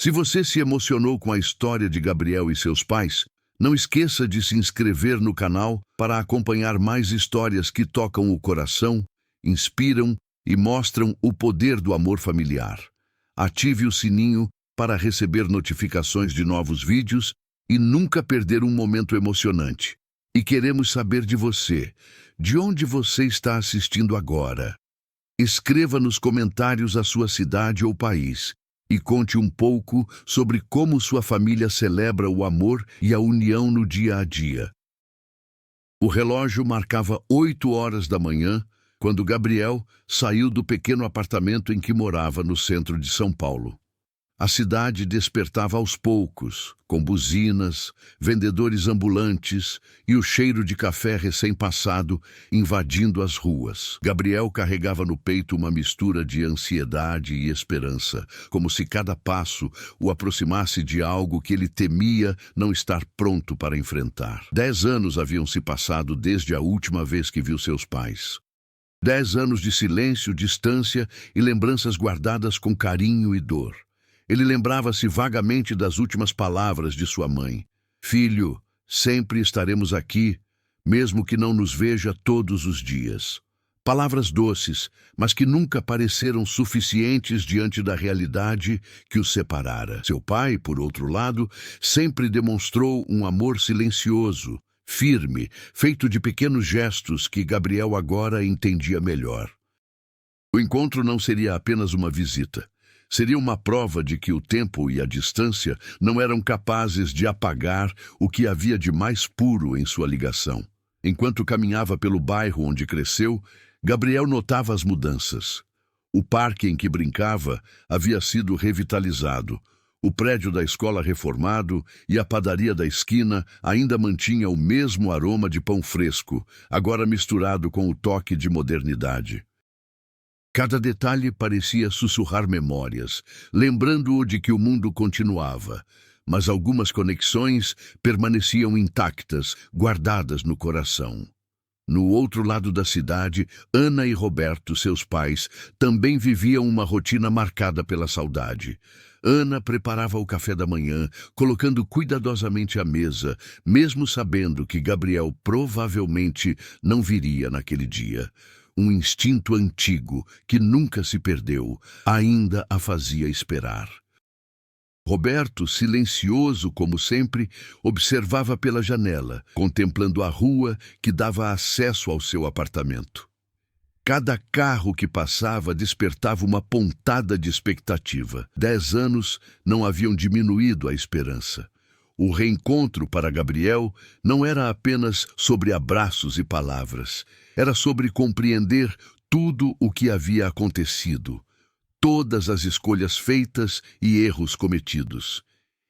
Se você se emocionou com a história de Gabriel e seus pais, não esqueça de se inscrever no canal para acompanhar mais histórias que tocam o coração, inspiram e mostram o poder do amor familiar. Ative o sininho para receber notificações de novos vídeos e nunca perder um momento emocionante. E queremos saber de você. De onde você está assistindo agora? Escreva nos comentários a sua cidade ou país e conte um pouco sobre como sua família celebra o amor e a união no dia a dia. O relógio marcava 8 horas da manhã quando Gabriel saiu do pequeno apartamento em que morava no centro de São Paulo. A cidade despertava aos poucos, com buzinas, vendedores ambulantes e o cheiro de café recém-passado invadindo as ruas. Gabriel carregava no peito uma mistura de ansiedade e esperança, como se cada passo o aproximasse de algo que ele temia não estar pronto para enfrentar. 10 anos haviam se passado desde a última vez que viu seus pais. 10 anos de silêncio, distância e lembranças guardadas com carinho e dor. Ele lembrava-se vagamente das últimas palavras de sua mãe. Filho, sempre estaremos aqui, mesmo que não nos veja todos os dias. Palavras doces, mas que nunca pareceram suficientes diante da realidade que os separara. Seu pai, por outro lado, sempre demonstrou um amor silencioso, firme, feito de pequenos gestos que Gabriel agora entendia melhor. O encontro não seria apenas uma visita. Seria uma prova de que o tempo e a distância não eram capazes de apagar o que havia de mais puro em sua ligação. Enquanto caminhava pelo bairro onde cresceu, Gabriel notava as mudanças. O parque em que brincava havia sido revitalizado. O prédio da escola reformado e a padaria da esquina ainda mantinha o mesmo aroma de pão fresco, agora misturado com o toque de modernidade. Cada detalhe parecia sussurrar memórias, lembrando-o de que o mundo continuava, mas algumas conexões permaneciam intactas, guardadas no coração. No outro lado da cidade, Ana e Roberto, seus pais, também viviam uma rotina marcada pela saudade. Ana preparava o café da manhã, colocando cuidadosamente à mesa, mesmo sabendo que Gabriel provavelmente não viria naquele dia. Um instinto antigo, que nunca se perdeu, ainda a fazia esperar. Roberto, silencioso como sempre, observava pela janela, contemplando a rua que dava acesso ao seu apartamento. Cada carro que passava despertava uma pontada de expectativa. 10 anos não haviam diminuído a esperança. O reencontro para Gabriel não era apenas sobre abraços e palavras. Era sobre compreender tudo o que havia acontecido, todas as escolhas feitas e erros cometidos.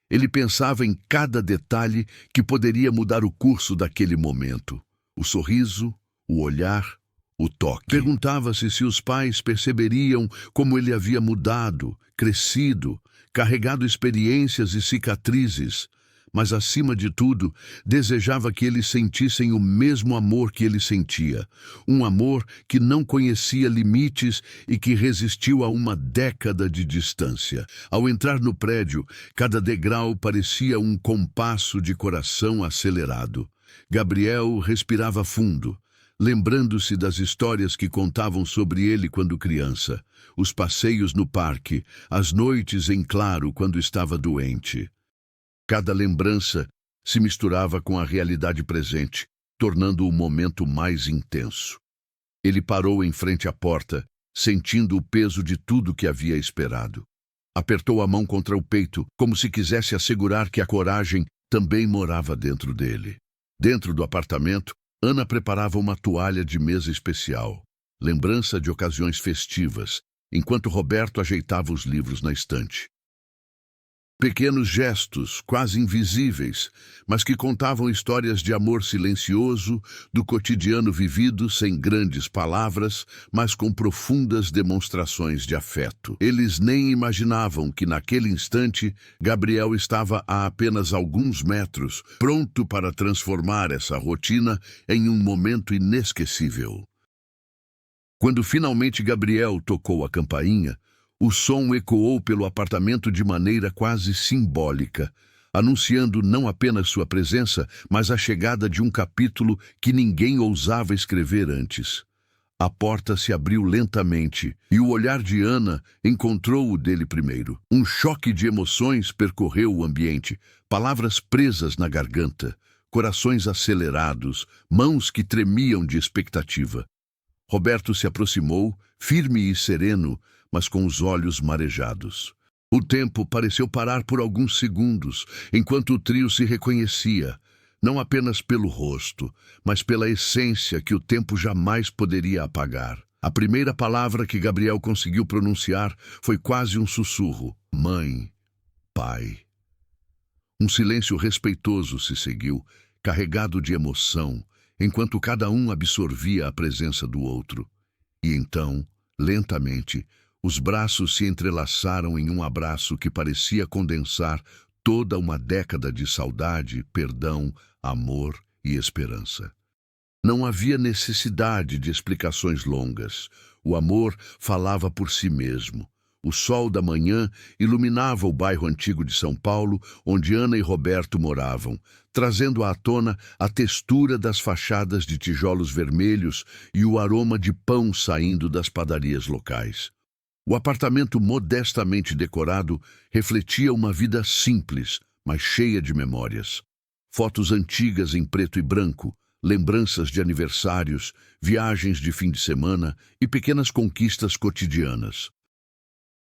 Ele pensava em cada detalhe que poderia mudar o curso daquele momento. O sorriso, o olhar, o toque. Perguntava-se se os pais perceberiam como ele havia mudado, crescido, carregado experiências e cicatrizes, mas, acima de tudo, desejava que eles sentissem o mesmo amor que ele sentia. Um amor que não conhecia limites e que resistiu a uma década de distância. Ao entrar no prédio, cada degrau parecia um compasso de coração acelerado. Gabriel respirava fundo, lembrando-se das histórias que contavam sobre ele quando criança. Os passeios no parque, as noites em claro quando estava doente. Cada lembrança se misturava com a realidade presente, tornando o momento mais intenso. Ele parou em frente à porta, sentindo o peso de tudo que havia esperado. Apertou a mão contra o peito, como se quisesse assegurar que a coragem também morava dentro dele. Dentro do apartamento, Ana preparava uma toalha de mesa especial, lembrança de ocasiões festivas, enquanto Roberto ajeitava os livros na estante. Pequenos gestos, quase invisíveis, mas que contavam histórias de amor silencioso, do cotidiano vivido sem grandes palavras, mas com profundas demonstrações de afeto. Eles nem imaginavam que naquele instante Gabriel estava a apenas alguns metros, pronto para transformar essa rotina em um momento inesquecível. Quando finalmente Gabriel tocou a campainha, O som ecoou pelo apartamento de maneira quase simbólica, anunciando não apenas sua presença, mas a chegada de um capítulo que ninguém ousava escrever antes. A porta se abriu lentamente e o olhar de Ana encontrou o dele primeiro. Um choque de emoções percorreu o ambiente, palavras presas na garganta, corações acelerados, mãos que tremiam de expectativa. Roberto se aproximou, firme e sereno, mas com os olhos marejados. O tempo pareceu parar por alguns segundos, enquanto o trio se reconhecia, não apenas pelo rosto, mas pela essência que o tempo jamais poderia apagar. A primeira palavra que Gabriel conseguiu pronunciar foi quase um sussurro: mãe, pai. Um silêncio respeitoso se seguiu, carregado de emoção, enquanto cada um absorvia a presença do outro. E então, lentamente, os braços se entrelaçaram em um abraço que parecia condensar toda uma década de saudade, perdão, amor e esperança. Não havia necessidade de explicações longas. O amor falava por si mesmo. O sol da manhã iluminava o bairro antigo de São Paulo, onde Ana e Roberto moravam, trazendo à tona a textura das fachadas de tijolos vermelhos e o aroma de pão saindo das padarias locais. O apartamento modestamente decorado refletia uma vida simples, mas cheia de memórias. Fotos antigas em preto e branco, lembranças de aniversários, viagens de fim de semana e pequenas conquistas cotidianas.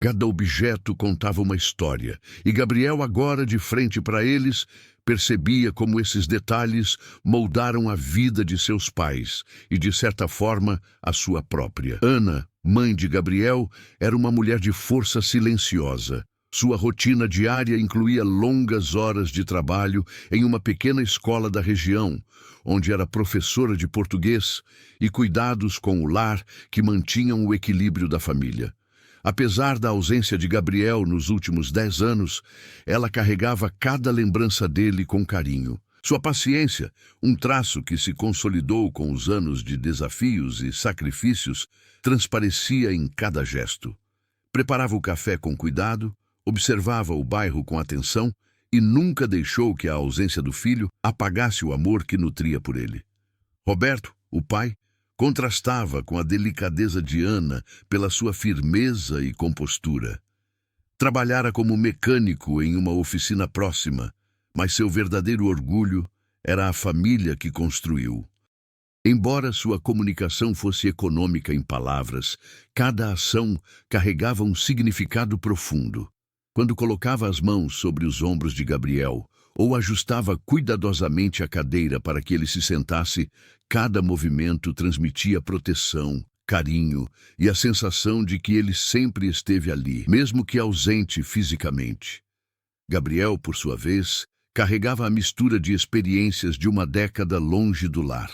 Cada objeto contava uma história, e Gabriel, agora de frente para eles, percebia como esses detalhes moldaram a vida de seus pais e, de certa forma, a sua própria. Ana, mãe de Gabriel, era uma mulher de força silenciosa. Sua rotina diária incluía longas horas de trabalho em uma pequena escola da região, onde era professora de português, e cuidados com o lar que mantinham o equilíbrio da família. Apesar da ausência de Gabriel nos últimos 10 anos, ela carregava cada lembrança dele com carinho. Sua paciência, um traço que se consolidou com os anos de desafios e sacrifícios, transparecia em cada gesto. Preparava o café com cuidado, observava o bairro com atenção e nunca deixou que a ausência do filho apagasse o amor que nutria por ele. Roberto, o pai, contrastava com a delicadeza de Ana pela sua firmeza e compostura. Trabalhara como mecânico em uma oficina próxima, mas seu verdadeiro orgulho era a família que construiu. Embora sua comunicação fosse econômica em palavras, cada ação carregava um significado profundo. Quando colocava as mãos sobre os ombros de Gabriel, ou ajustava cuidadosamente a cadeira para que ele se sentasse, cada movimento transmitia proteção, carinho e a sensação de que ele sempre esteve ali, mesmo que ausente fisicamente. Gabriel, por sua vez, carregava a mistura de experiências de uma década longe do lar.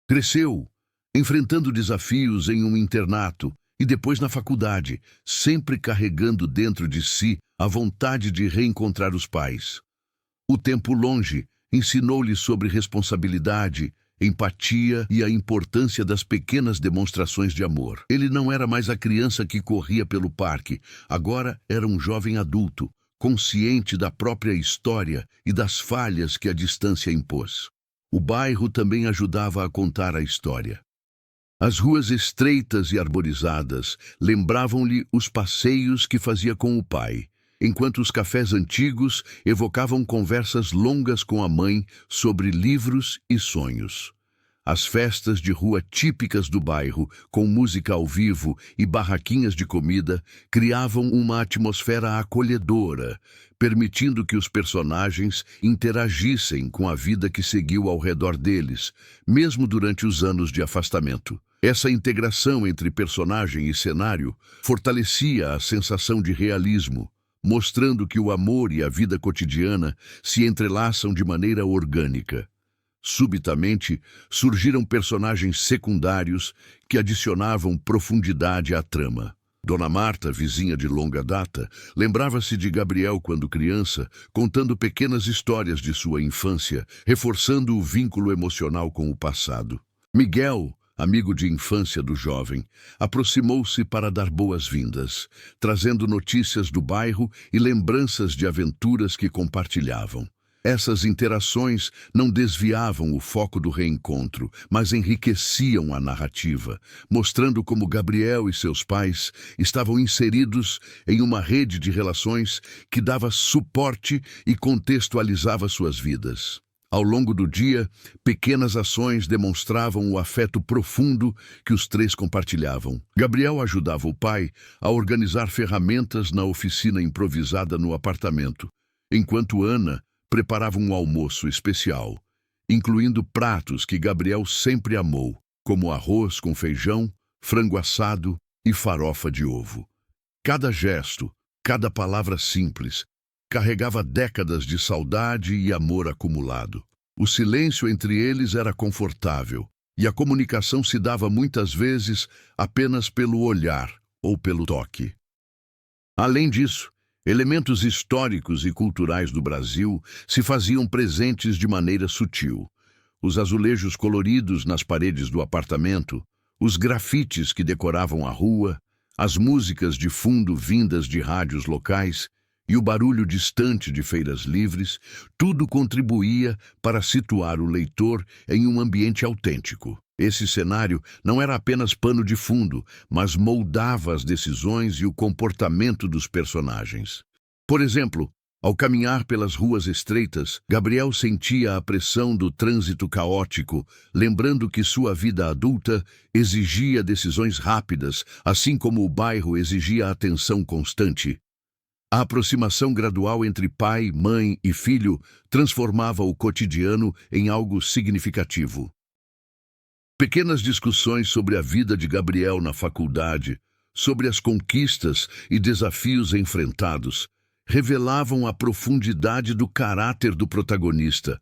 Cresceu, enfrentando desafios em um internato e depois na faculdade, sempre carregando dentro de si a vontade de reencontrar os pais. O tempo longe ensinou-lhe sobre responsabilidade, empatia e a importância das pequenas demonstrações de amor. Ele não era mais a criança que corria pelo parque, agora era um jovem adulto, consciente da própria história e das falhas que a distância impôs. O bairro também ajudava a contar a história. As ruas estreitas e arborizadas lembravam-lhe os passeios que fazia com o pai, enquanto os cafés antigos evocavam conversas longas com a mãe sobre livros e sonhos. As festas de rua típicas do bairro, com música ao vivo e barraquinhas de comida, criavam uma atmosfera acolhedora, permitindo que os personagens interagissem com a vida que seguiu ao redor deles, mesmo durante os anos de afastamento. Essa integração entre personagem e cenário fortalecia a sensação de realismo, mostrando que o amor e a vida cotidiana se entrelaçam de maneira orgânica. Subitamente, surgiram personagens secundários que adicionavam profundidade à trama. Dona Marta, vizinha de longa data, lembrava-se de Gabriel quando criança, contando pequenas histórias de sua infância, reforçando o vínculo emocional com o passado. Miguel, amigo de infância do jovem, aproximou-se para dar boas-vindas, trazendo notícias do bairro e lembranças de aventuras que compartilhavam. Essas interações não desviavam o foco do reencontro, mas enriqueciam a narrativa, mostrando como Gabriel e seus pais estavam inseridos em uma rede de relações que dava suporte e contextualizava suas vidas. Ao longo do dia, pequenas ações demonstravam o afeto profundo que os três compartilhavam. Gabriel ajudava o pai a organizar ferramentas na oficina improvisada no apartamento, enquanto Ana preparava um almoço especial, incluindo pratos que Gabriel sempre amou, como arroz com feijão, frango assado e farofa de ovo. Cada gesto, cada palavra simples, carregava décadas de saudade e amor acumulado. O silêncio entre eles era confortável, e a comunicação se dava muitas vezes apenas pelo olhar ou pelo toque. Além disso, elementos históricos e culturais do Brasil se faziam presentes de maneira sutil. Os azulejos coloridos nas paredes do apartamento, os grafites que decoravam a rua, as músicas de fundo vindas de rádios locais e o barulho distante de feiras livres, tudo contribuía para situar o leitor em um ambiente autêntico. Esse cenário não era apenas pano de fundo, mas moldava as decisões e o comportamento dos personagens. Por exemplo, ao caminhar pelas ruas estreitas, Gabriel sentia a pressão do trânsito caótico, lembrando que sua vida adulta exigia decisões rápidas, assim como o bairro exigia atenção constante. A aproximação gradual entre pai, mãe e filho transformava o cotidiano em algo significativo. Pequenas discussões sobre a vida de Gabriel na faculdade, sobre as conquistas e desafios enfrentados, revelavam a profundidade do caráter do protagonista,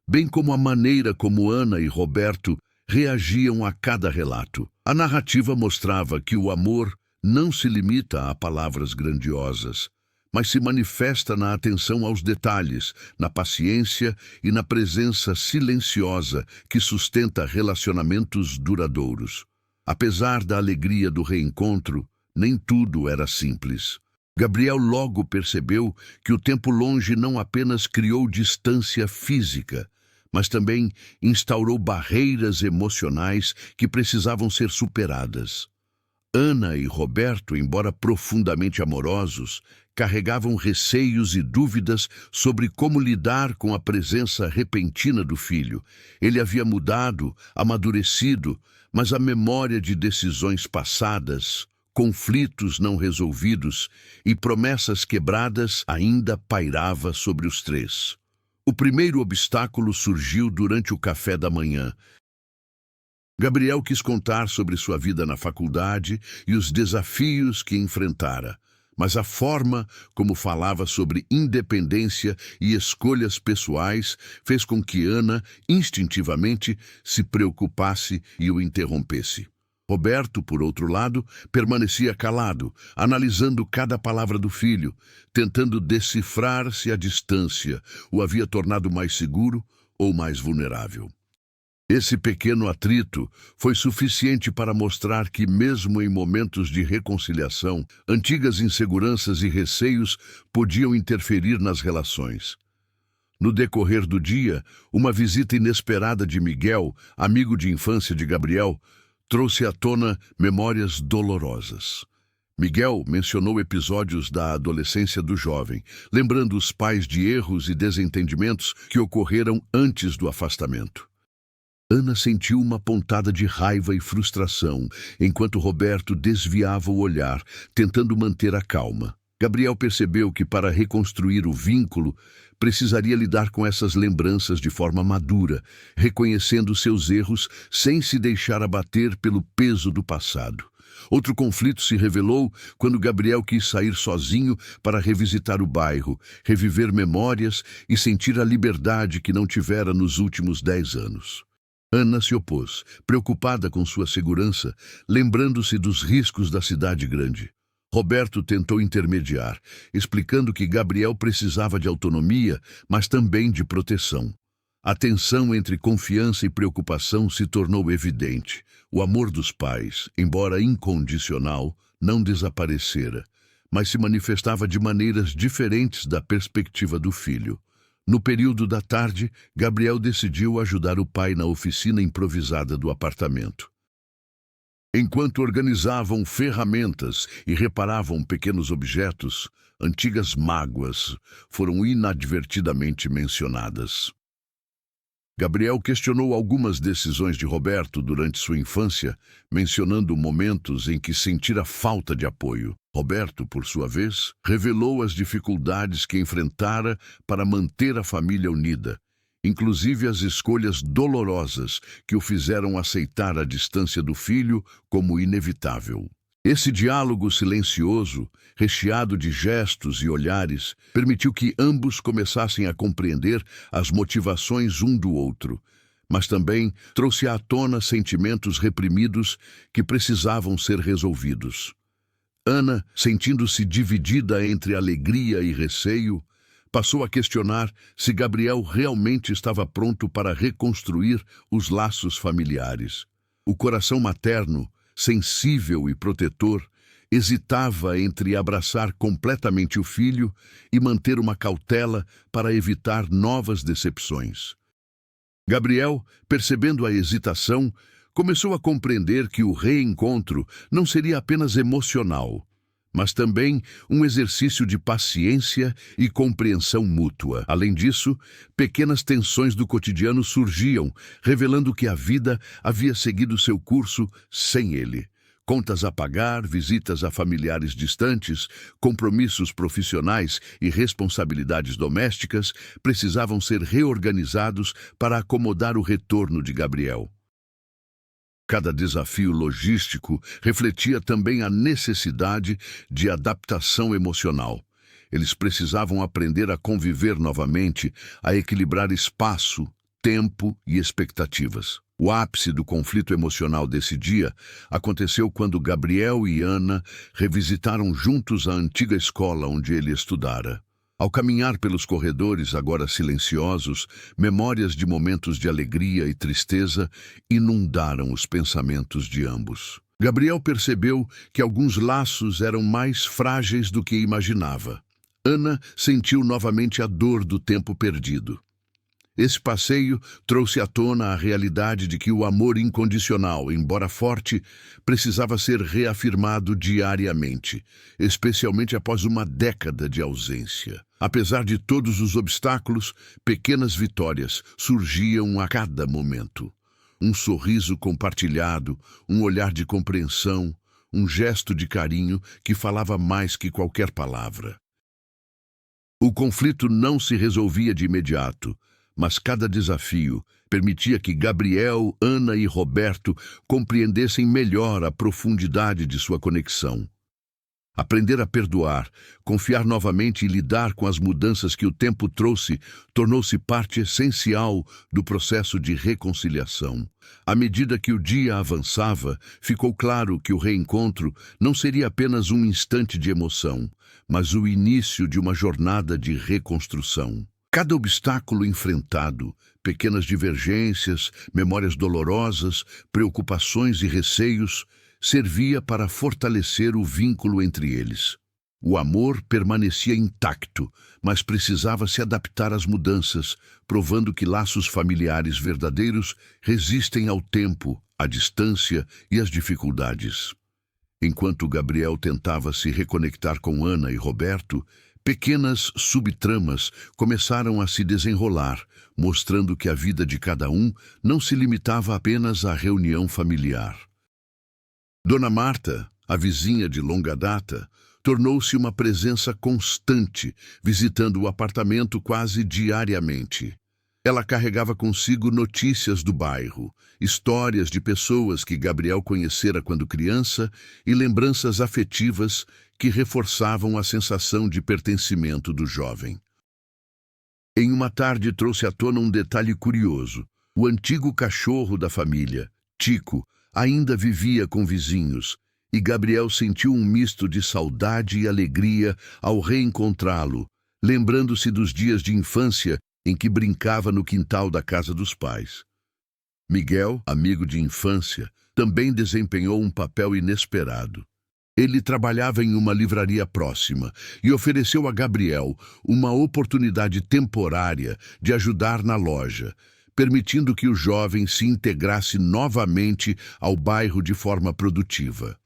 bem como a maneira como Ana e Roberto reagiam a cada relato. A narrativa mostrava que o amor não se limita a palavras grandiosas, mas se manifesta na atenção aos detalhes, na paciência e na presença silenciosa que sustenta relacionamentos duradouros. Apesar da alegria do reencontro, nem tudo era simples. Gabriel logo percebeu que o tempo longe não apenas criou distância física, mas também instaurou barreiras emocionais que precisavam ser superadas. Ana e Roberto, embora profundamente amorosos, carregavam receios e dúvidas sobre como lidar com a presença repentina do filho. Ele havia mudado, amadurecido, mas a memória de decisões passadas, conflitos não resolvidos e promessas quebradas ainda pairava sobre os três. O primeiro obstáculo surgiu durante o café da manhã. Gabriel quis contar sobre sua vida na faculdade e os desafios que enfrentara, mas a forma como falava sobre independência e escolhas pessoais fez com que Ana, instintivamente, se preocupasse e o interrompesse. Roberto, por outro lado, permanecia calado, analisando cada palavra do filho, tentando decifrar se a distância o havia tornado mais seguro ou mais vulnerável. Esse pequeno atrito foi suficiente para mostrar que, mesmo em momentos de reconciliação, antigas inseguranças e receios podiam interferir nas relações. No decorrer do dia, uma visita inesperada de Miguel, amigo de infância de Gabriel, trouxe à tona memórias dolorosas. Miguel mencionou episódios da adolescência do jovem, lembrando os pais de erros e desentendimentos que ocorreram antes do afastamento. Ana sentiu uma pontada de raiva e frustração, enquanto Roberto desviava o olhar, tentando manter a calma. Gabriel percebeu que, para reconstruir o vínculo, precisaria lidar com essas lembranças de forma madura, reconhecendo seus erros sem se deixar abater pelo peso do passado. Outro conflito se revelou quando Gabriel quis sair sozinho para revisitar o bairro, reviver memórias e sentir a liberdade que não tivera nos últimos 10 anos. Ana se opôs, preocupada com sua segurança, lembrando-se dos riscos da cidade grande. Roberto tentou intermediar, explicando que Gabriel precisava de autonomia, mas também de proteção. A tensão entre confiança e preocupação se tornou evidente. O amor dos pais, embora incondicional, não desaparecera, mas se manifestava de maneiras diferentes da perspectiva do filho. No período da tarde, Gabriel decidiu ajudar o pai na oficina improvisada do apartamento. Enquanto organizavam ferramentas e reparavam pequenos objetos, antigas mágoas foram inadvertidamente mencionadas. Gabriel questionou algumas decisões de Roberto durante sua infância, mencionando momentos em que sentira falta de apoio. Roberto, por sua vez, revelou as dificuldades que enfrentara para manter a família unida, inclusive as escolhas dolorosas que o fizeram aceitar a distância do filho como inevitável. Esse diálogo silencioso, recheado de gestos e olhares, permitiu que ambos começassem a compreender as motivações um do outro, mas também trouxe à tona sentimentos reprimidos que precisavam ser resolvidos. Ana, sentindo-se dividida entre alegria e receio, passou a questionar se Gabriel realmente estava pronto para reconstruir os laços familiares. O coração materno, sensível e protetor, hesitava entre abraçar completamente o filho e manter uma cautela para evitar novas decepções. Gabriel, percebendo a hesitação, começou a compreender que o reencontro não seria apenas emocional, mas também um exercício de paciência e compreensão mútua. Além disso, pequenas tensões do cotidiano surgiam, revelando que a vida havia seguido seu curso sem ele. Contas a pagar, visitas a familiares distantes, compromissos profissionais e responsabilidades domésticas precisavam ser reorganizados para acomodar o retorno de Gabriel. Cada desafio logístico refletia também a necessidade de adaptação emocional. Eles precisavam aprender a conviver novamente, a equilibrar espaço, tempo e expectativas. O ápice do conflito emocional desse dia aconteceu quando Gabriel e Ana revisitaram juntos a antiga escola onde ele estudara. Ao caminhar pelos corredores, agora silenciosos, memórias de momentos de alegria e tristeza inundaram os pensamentos de ambos. Gabriel percebeu que alguns laços eram mais frágeis do que imaginava. Ana sentiu novamente a dor do tempo perdido. Esse passeio trouxe à tona a realidade de que o amor incondicional, embora forte, precisava ser reafirmado diariamente, especialmente após uma década de ausência. Apesar de todos os obstáculos, pequenas vitórias surgiam a cada momento. Um sorriso compartilhado, um olhar de compreensão, um gesto de carinho que falava mais que qualquer palavra. O conflito não se resolvia de imediato, mas cada desafio permitia que Gabriel, Ana e Roberto compreendessem melhor a profundidade de sua conexão. Aprender a perdoar, confiar novamente e lidar com as mudanças que o tempo trouxe tornou-se parte essencial do processo de reconciliação. À medida que o dia avançava, ficou claro que o reencontro não seria apenas um instante de emoção, mas o início de uma jornada de reconstrução. Cada obstáculo enfrentado, pequenas divergências, memórias dolorosas, preocupações e receios, servia para fortalecer o vínculo entre eles. O amor permanecia intacto, mas precisava se adaptar às mudanças, provando que laços familiares verdadeiros resistem ao tempo, à distância e às dificuldades. Enquanto Gabriel tentava se reconectar com Ana e Roberto, pequenas subtramas começaram a se desenrolar, mostrando que a vida de cada um não se limitava apenas à reunião familiar. Dona Marta, a vizinha de longa data, tornou-se uma presença constante, visitando o apartamento quase diariamente. Ela carregava consigo notícias do bairro, histórias de pessoas que Gabriel conhecera quando criança e lembranças afetivas que reforçavam a sensação de pertencimento do jovem. Em uma tarde trouxe à tona um detalhe curioso. O antigo cachorro da família, Tico, ainda vivia com vizinhos, e Gabriel sentiu um misto de saudade e alegria ao reencontrá-lo, lembrando-se dos dias de infância em que brincava no quintal da casa dos pais. Miguel, amigo de infância, também desempenhou um papel inesperado. Ele trabalhava em uma livraria próxima e ofereceu a Gabriel uma oportunidade temporária de ajudar na loja, permitindo que o jovem se integrasse novamente ao bairro de forma produtiva.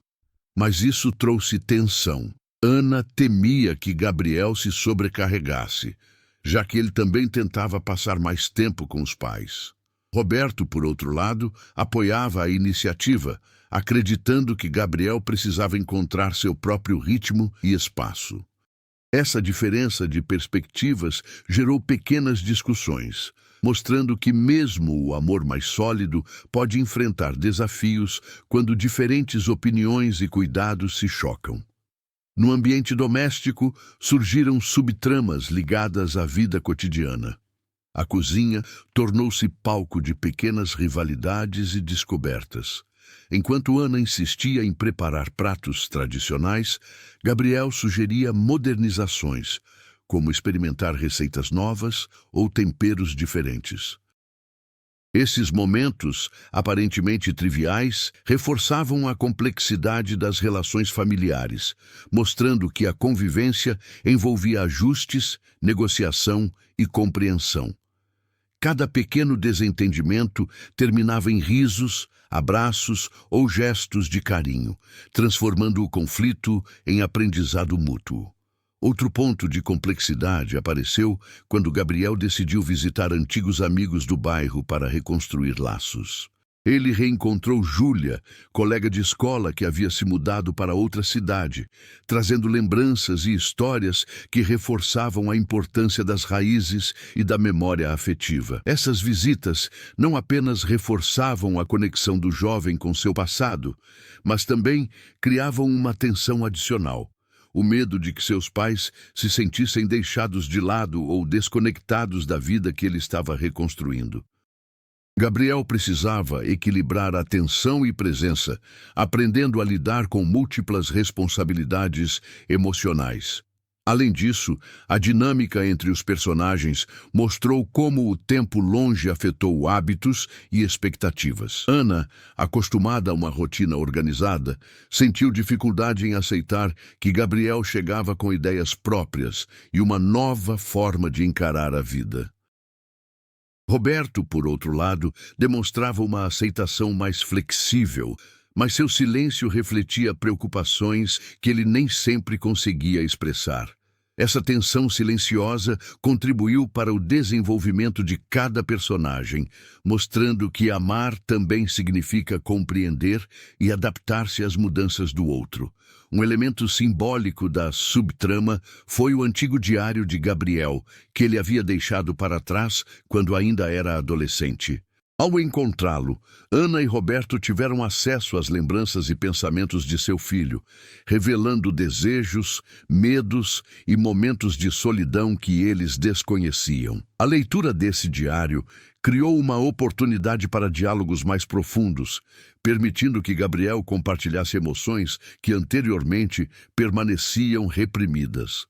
Mas isso trouxe tensão. Ana temia que Gabriel se sobrecarregasse, já que ele também tentava passar mais tempo com os pais. Roberto, por outro lado, apoiava a iniciativa, acreditando que Gabriel precisava encontrar seu próprio ritmo e espaço. Essa diferença de perspectivas gerou pequenas discussões, mostrando que mesmo o amor mais sólido pode enfrentar desafios quando diferentes opiniões e cuidados se chocam. No ambiente doméstico, surgiram subtramas ligadas à vida cotidiana. A cozinha tornou-se palco de pequenas rivalidades e descobertas. Enquanto Ana insistia em preparar pratos tradicionais, Gabriel sugeria modernizações, como experimentar receitas novas ou temperos diferentes. Esses momentos, aparentemente triviais, reforçavam a complexidade das relações familiares, mostrando que a convivência envolvia ajustes, negociação e compreensão. Cada pequeno desentendimento terminava em risos, abraços ou gestos de carinho, transformando o conflito em aprendizado mútuo. Outro ponto de complexidade apareceu quando Gabriel decidiu visitar antigos amigos do bairro para reconstruir laços. Ele reencontrou Júlia, colega de escola que havia se mudado para outra cidade, trazendo lembranças e histórias que reforçavam a importância das raízes e da memória afetiva. Essas visitas não apenas reforçavam a conexão do jovem com seu passado, mas também criavam uma tensão adicional. O medo de que seus pais se sentissem deixados de lado ou desconectados da vida que ele estava reconstruindo. Gabriel precisava equilibrar atenção e presença, aprendendo a lidar com múltiplas responsabilidades emocionais. Além disso, a dinâmica entre os personagens mostrou como o tempo longe afetou hábitos e expectativas. Ana, acostumada a uma rotina organizada, sentiu dificuldade em aceitar que Gabriel chegava com ideias próprias e uma nova forma de encarar a vida. Roberto, por outro lado, demonstrava uma aceitação mais flexível, mas seu silêncio refletia preocupações que ele nem sempre conseguia expressar. Essa tensão silenciosa contribuiu para o desenvolvimento de cada personagem, mostrando que amar também significa compreender e adaptar-se às mudanças do outro. Um elemento simbólico da subtrama foi o antigo diário de Gabriel, que ele havia deixado para trás quando ainda era adolescente. Ao encontrá-lo, Ana e Roberto tiveram acesso às lembranças e pensamentos de seu filho, revelando desejos, medos e momentos de solidão que eles desconheciam. A leitura desse diário criou uma oportunidade para diálogos mais profundos, permitindo que Gabriel compartilhasse emoções que anteriormente permaneciam reprimidas.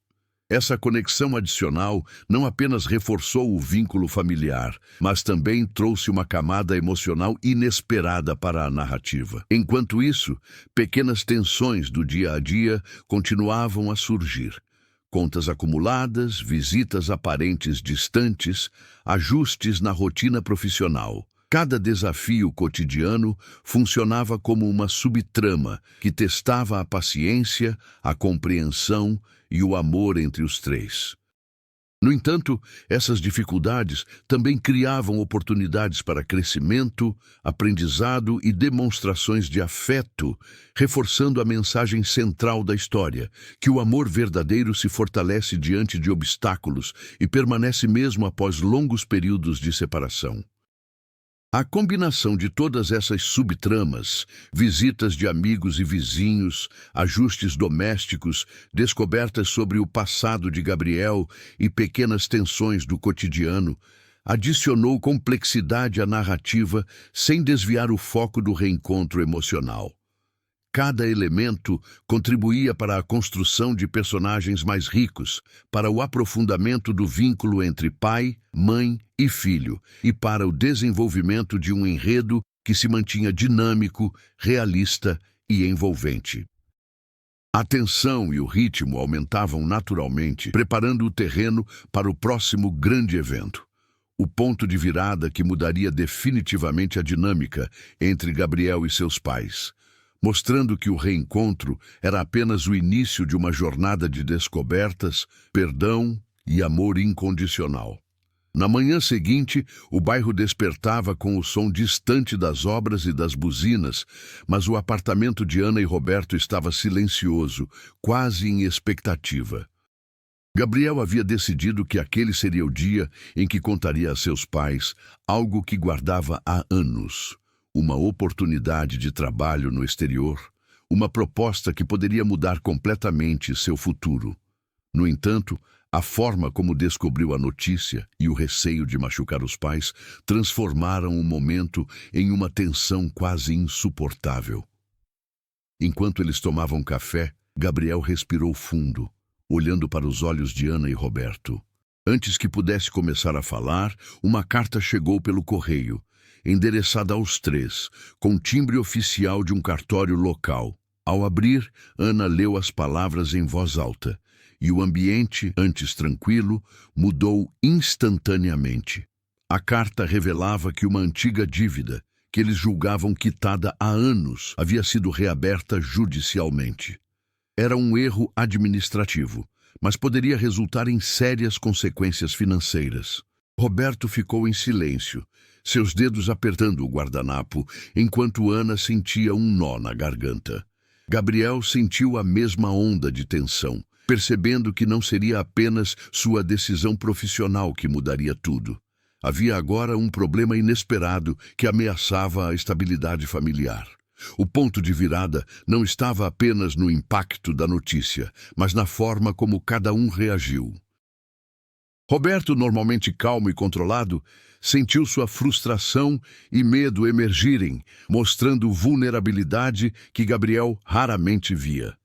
Essa conexão adicional não apenas reforçou o vínculo familiar, mas também trouxe uma camada emocional inesperada para a narrativa. Enquanto isso, pequenas tensões do dia a dia continuavam a surgir. Contas acumuladas, visitas a parentes distantes, ajustes na rotina profissional. Cada desafio cotidiano funcionava como uma subtrama que testava a paciência, a compreensão e o amor entre os três. No entanto, essas dificuldades também criavam oportunidades para crescimento, aprendizado e demonstrações de afeto, reforçando a mensagem central da história, que o amor verdadeiro se fortalece diante de obstáculos e permanece mesmo após longos períodos de separação. A combinação de todas essas subtramas, visitas de amigos e vizinhos, ajustes domésticos, descobertas sobre o passado de Gabriel e pequenas tensões do cotidiano, adicionou complexidade à narrativa sem desviar o foco do reencontro emocional. Cada elemento contribuía para a construção de personagens mais ricos, para o aprofundamento do vínculo entre pai, mãe e filho, e para o desenvolvimento de um enredo que se mantinha dinâmico, realista e envolvente. A tensão e o ritmo aumentavam naturalmente, preparando o terreno para o próximo grande evento. O ponto de virada que mudaria definitivamente a dinâmica entre Gabriel e seus pais, mostrando que o reencontro era apenas o início de uma jornada de descobertas, perdão e amor incondicional. Na manhã seguinte, o bairro despertava com o som distante das obras e das buzinas, mas o apartamento de Ana e Roberto estava silencioso, quase em expectativa. Gabriel havia decidido que aquele seria o dia em que contaria a seus pais algo que guardava há anos. Uma oportunidade de trabalho no exterior, uma proposta que poderia mudar completamente seu futuro. No entanto, a forma como descobriu a notícia e o receio de machucar os pais transformaram o momento em uma tensão quase insuportável. Enquanto eles tomavam café, Gabriel respirou fundo, olhando para os olhos de Ana e Roberto. Antes que pudesse começar a falar, uma carta chegou pelo correio, endereçada aos três, com timbre oficial de um cartório local. Ao abrir, Ana leu as palavras em voz alta, e o ambiente, antes tranquilo, mudou instantaneamente. A carta revelava que uma antiga dívida, que eles julgavam quitada há anos, havia sido reaberta judicialmente. Era um erro administrativo, mas poderia resultar em sérias consequências financeiras. Roberto ficou em silêncio, seus dedos apertando o guardanapo, enquanto Ana sentia um nó na garganta. Gabriel sentiu a mesma onda de tensão, percebendo que não seria apenas sua decisão profissional que mudaria tudo. Havia agora um problema inesperado que ameaçava a estabilidade familiar. O ponto de virada não estava apenas no impacto da notícia, mas na forma como cada um reagiu. Roberto, normalmente calmo e controlado, sentiu sua frustração e medo emergirem, mostrando vulnerabilidade que Gabriel raramente via.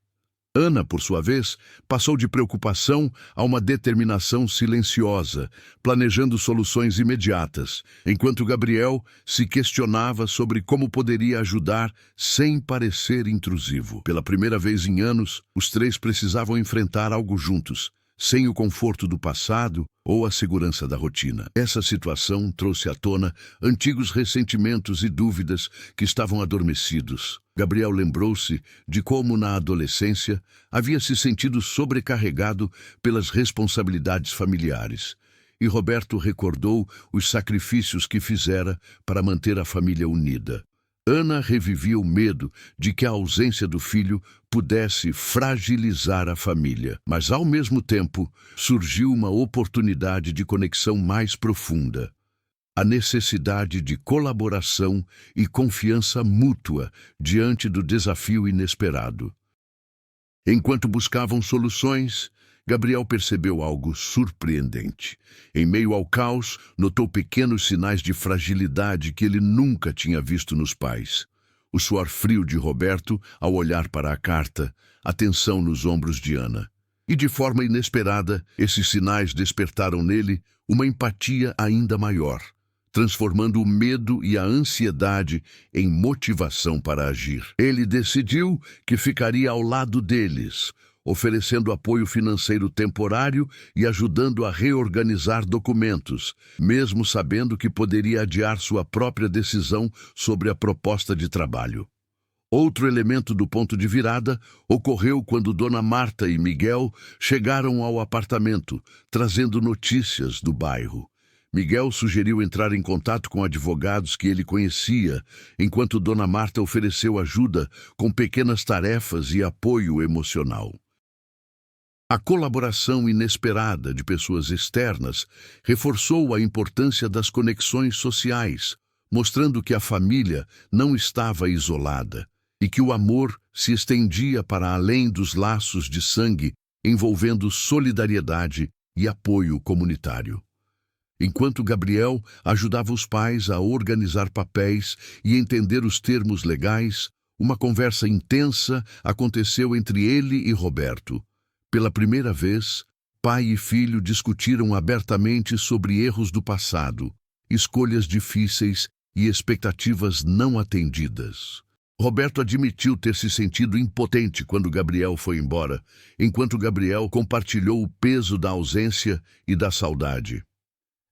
Ana, por sua vez, passou de preocupação a uma determinação silenciosa, planejando soluções imediatas, enquanto Gabriel se questionava sobre como poderia ajudar sem parecer intrusivo. Pela primeira vez em anos, os três precisavam enfrentar algo juntos, sem o conforto do passado ou a segurança da rotina. Essa situação trouxe à tona antigos ressentimentos e dúvidas que estavam adormecidos. Gabriel lembrou-se de como, na adolescência, havia se sentido sobrecarregado pelas responsabilidades familiares. E Roberto recordou os sacrifícios que fizera para manter a família unida. Ana revivia o medo de que a ausência do filho pudesse fragilizar a família, mas ao mesmo tempo surgiu uma oportunidade de conexão mais profunda. A necessidade de colaboração e confiança mútua diante do desafio inesperado. Enquanto buscavam soluções, Gabriel percebeu algo surpreendente. Em meio ao caos, notou pequenos sinais de fragilidade que ele nunca tinha visto nos pais. O suor frio de Roberto ao olhar para a carta, a tensão nos ombros de Ana. E de forma inesperada, esses sinais despertaram nele uma empatia ainda maior, transformando o medo e a ansiedade em motivação para agir. Ele decidiu que ficaria ao lado deles, oferecendo apoio financeiro temporário e ajudando a reorganizar documentos, mesmo sabendo que poderia adiar sua própria decisão sobre a proposta de trabalho. Outro elemento do ponto de virada ocorreu quando Dona Marta e Miguel chegaram ao apartamento, trazendo notícias do bairro. Miguel sugeriu entrar em contato com advogados que ele conhecia, enquanto Dona Marta ofereceu ajuda com pequenas tarefas e apoio emocional. A colaboração inesperada de pessoas externas reforçou a importância das conexões sociais, mostrando que a família não estava isolada e que o amor se estendia para além dos laços de sangue, envolvendo solidariedade e apoio comunitário. Enquanto Gabriel ajudava os pais a organizar papéis e entender os termos legais, Uma conversa intensa aconteceu entre ele e Roberto. Pela primeira vez, pai e filho discutiram abertamente sobre erros do passado, escolhas difíceis e expectativas não atendidas. Roberto admitiu ter se sentido impotente quando Gabriel foi embora, enquanto Gabriel compartilhou o peso da ausência e da saudade.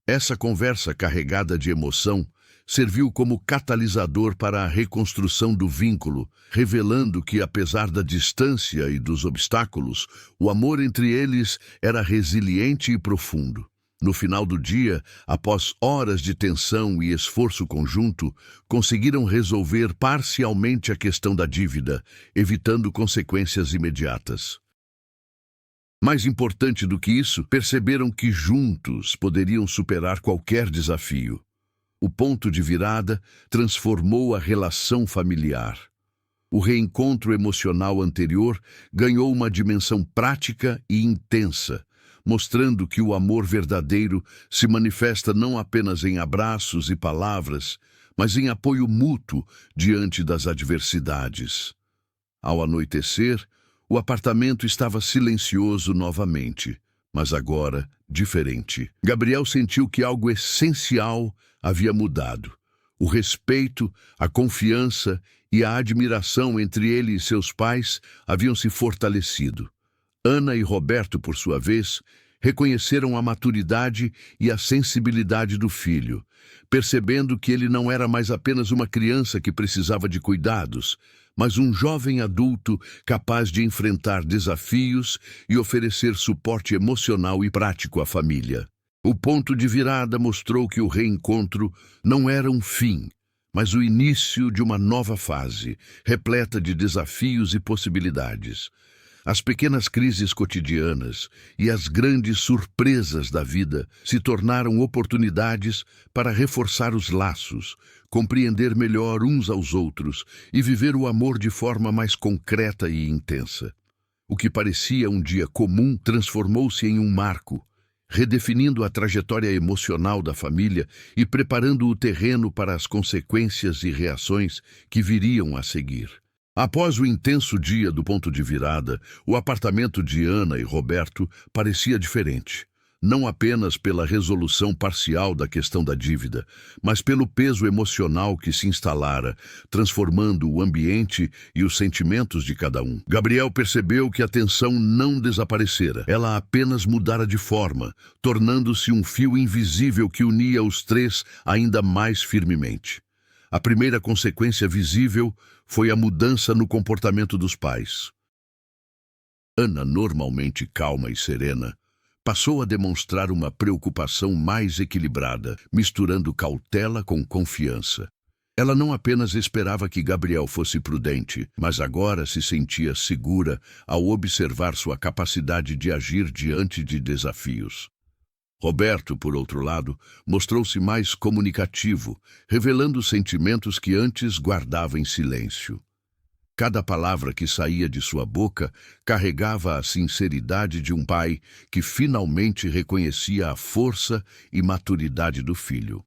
Essa conversa carregada de emoção serviu como catalisador para a reconstrução do vínculo, revelando que, apesar da distância e dos obstáculos, o amor entre eles era resiliente e profundo. No final do dia, após horas de tensão e esforço conjunto, conseguiram resolver parcialmente a questão da dívida, evitando consequências imediatas. Mais importante do que isso, perceberam que juntos poderiam superar qualquer desafio. O ponto de virada transformou a relação familiar. O reencontro emocional anterior ganhou uma dimensão prática e intensa, mostrando que o amor verdadeiro se manifesta não apenas em abraços e palavras, mas em apoio mútuo diante das adversidades. Ao anoitecer, o apartamento estava silencioso novamente, mas agora diferente. Gabriel sentiu que algo essencial havia mudado. O respeito, a confiança e a admiração entre ele e seus pais haviam se fortalecido. Ana e Roberto, por sua vez, reconheceram a maturidade e a sensibilidade do filho, percebendo que ele não era mais apenas uma criança que precisava de cuidados, mas um jovem adulto capaz de enfrentar desafios e oferecer suporte emocional e prático à família. O ponto de virada mostrou que o reencontro não era um fim, mas o início de uma nova fase, repleta de desafios e possibilidades. As pequenas crises cotidianas e as grandes surpresas da vida se tornaram oportunidades para reforçar os laços, compreender melhor uns aos outros e viver o amor de forma mais concreta e intensa. O que parecia um dia comum transformou-se em um marco, redefinindo a trajetória emocional da família e preparando o terreno para as consequências e reações que viriam a seguir. Após o intenso dia do ponto de virada, o apartamento de Ana e Roberto parecia diferente. Não apenas pela resolução parcial da questão da dívida, mas pelo peso emocional que se instalara, transformando o ambiente e os sentimentos de cada um. Gabriel percebeu que a tensão não desaparecera, ela apenas mudara de forma, tornando-se um fio invisível que unia os três ainda mais firmemente. A primeira consequência visível foi a mudança no comportamento dos pais. Ana, normalmente calma e serena, passou a demonstrar uma preocupação mais equilibrada, misturando cautela com confiança. Ela não apenas esperava que Gabriel fosse prudente, mas agora se sentia segura ao observar sua capacidade de agir diante de desafios. Roberto, por outro lado, mostrou-se mais comunicativo, revelando sentimentos que antes guardava em silêncio. Cada palavra que saía de sua boca carregava a sinceridade de um pai que finalmente reconhecia a força e maturidade do filho.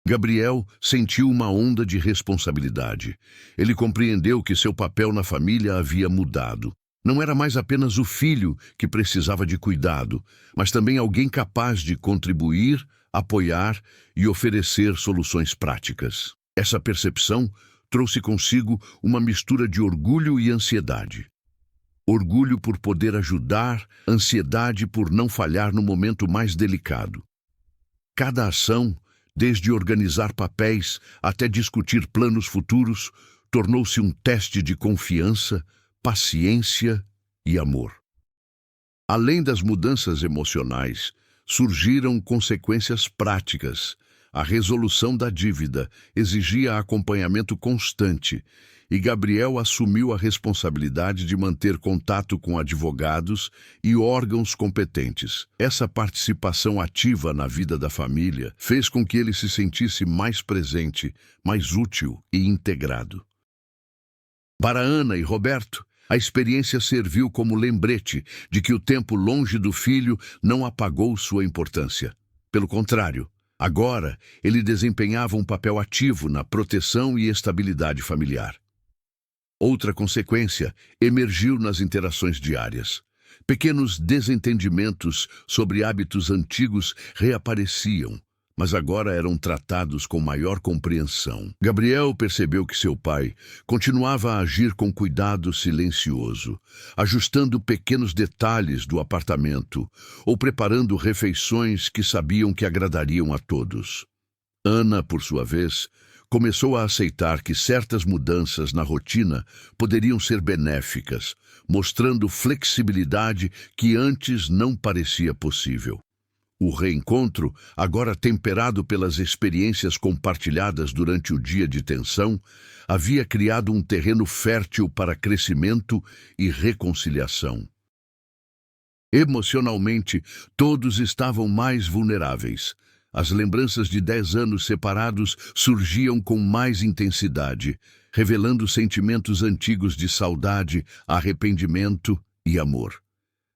Gabriel sentiu uma onda de responsabilidade. Ele compreendeu que seu papel na família havia mudado. Não era mais apenas o filho que precisava de cuidado, mas também alguém capaz de contribuir, apoiar e oferecer soluções práticas. Essa percepção trouxe consigo uma mistura de orgulho e ansiedade. Orgulho por poder ajudar, ansiedade por não falhar no momento mais delicado. Cada ação, desde organizar papéis até discutir planos futuros, tornou-se um teste de confiança, paciência e amor. Além das mudanças emocionais, surgiram consequências práticas. A resolução da dívida exigia acompanhamento constante e Gabriel assumiu a responsabilidade de manter contato com advogados e órgãos competentes. Essa participação ativa na vida da família fez com que ele se sentisse mais presente, mais útil e integrado. Para Ana e Roberto, a experiência serviu como lembrete de que o tempo longe do filho não apagou sua importância. Pelo contrário, agora ele desempenhava um papel ativo na proteção e estabilidade familiar. Outra consequência emergiu nas interações diárias. Pequenos desentendimentos sobre hábitos antigos reapareciam, mas agora eram tratados com maior compreensão. Gabriel percebeu que seu pai continuava a agir com cuidado silencioso, ajustando pequenos detalhes do apartamento ou preparando refeições que sabiam que agradariam a todos. Ana, por sua vez, começou a aceitar que certas mudanças na rotina poderiam ser benéficas, mostrando flexibilidade que antes não parecia possível. O reencontro, agora temperado pelas experiências compartilhadas durante o dia de tensão, havia criado um terreno fértil para crescimento e reconciliação. Emocionalmente, todos estavam mais vulneráveis. As lembranças de 10 anos separados surgiam com mais intensidade, revelando sentimentos antigos de saudade, arrependimento e amor.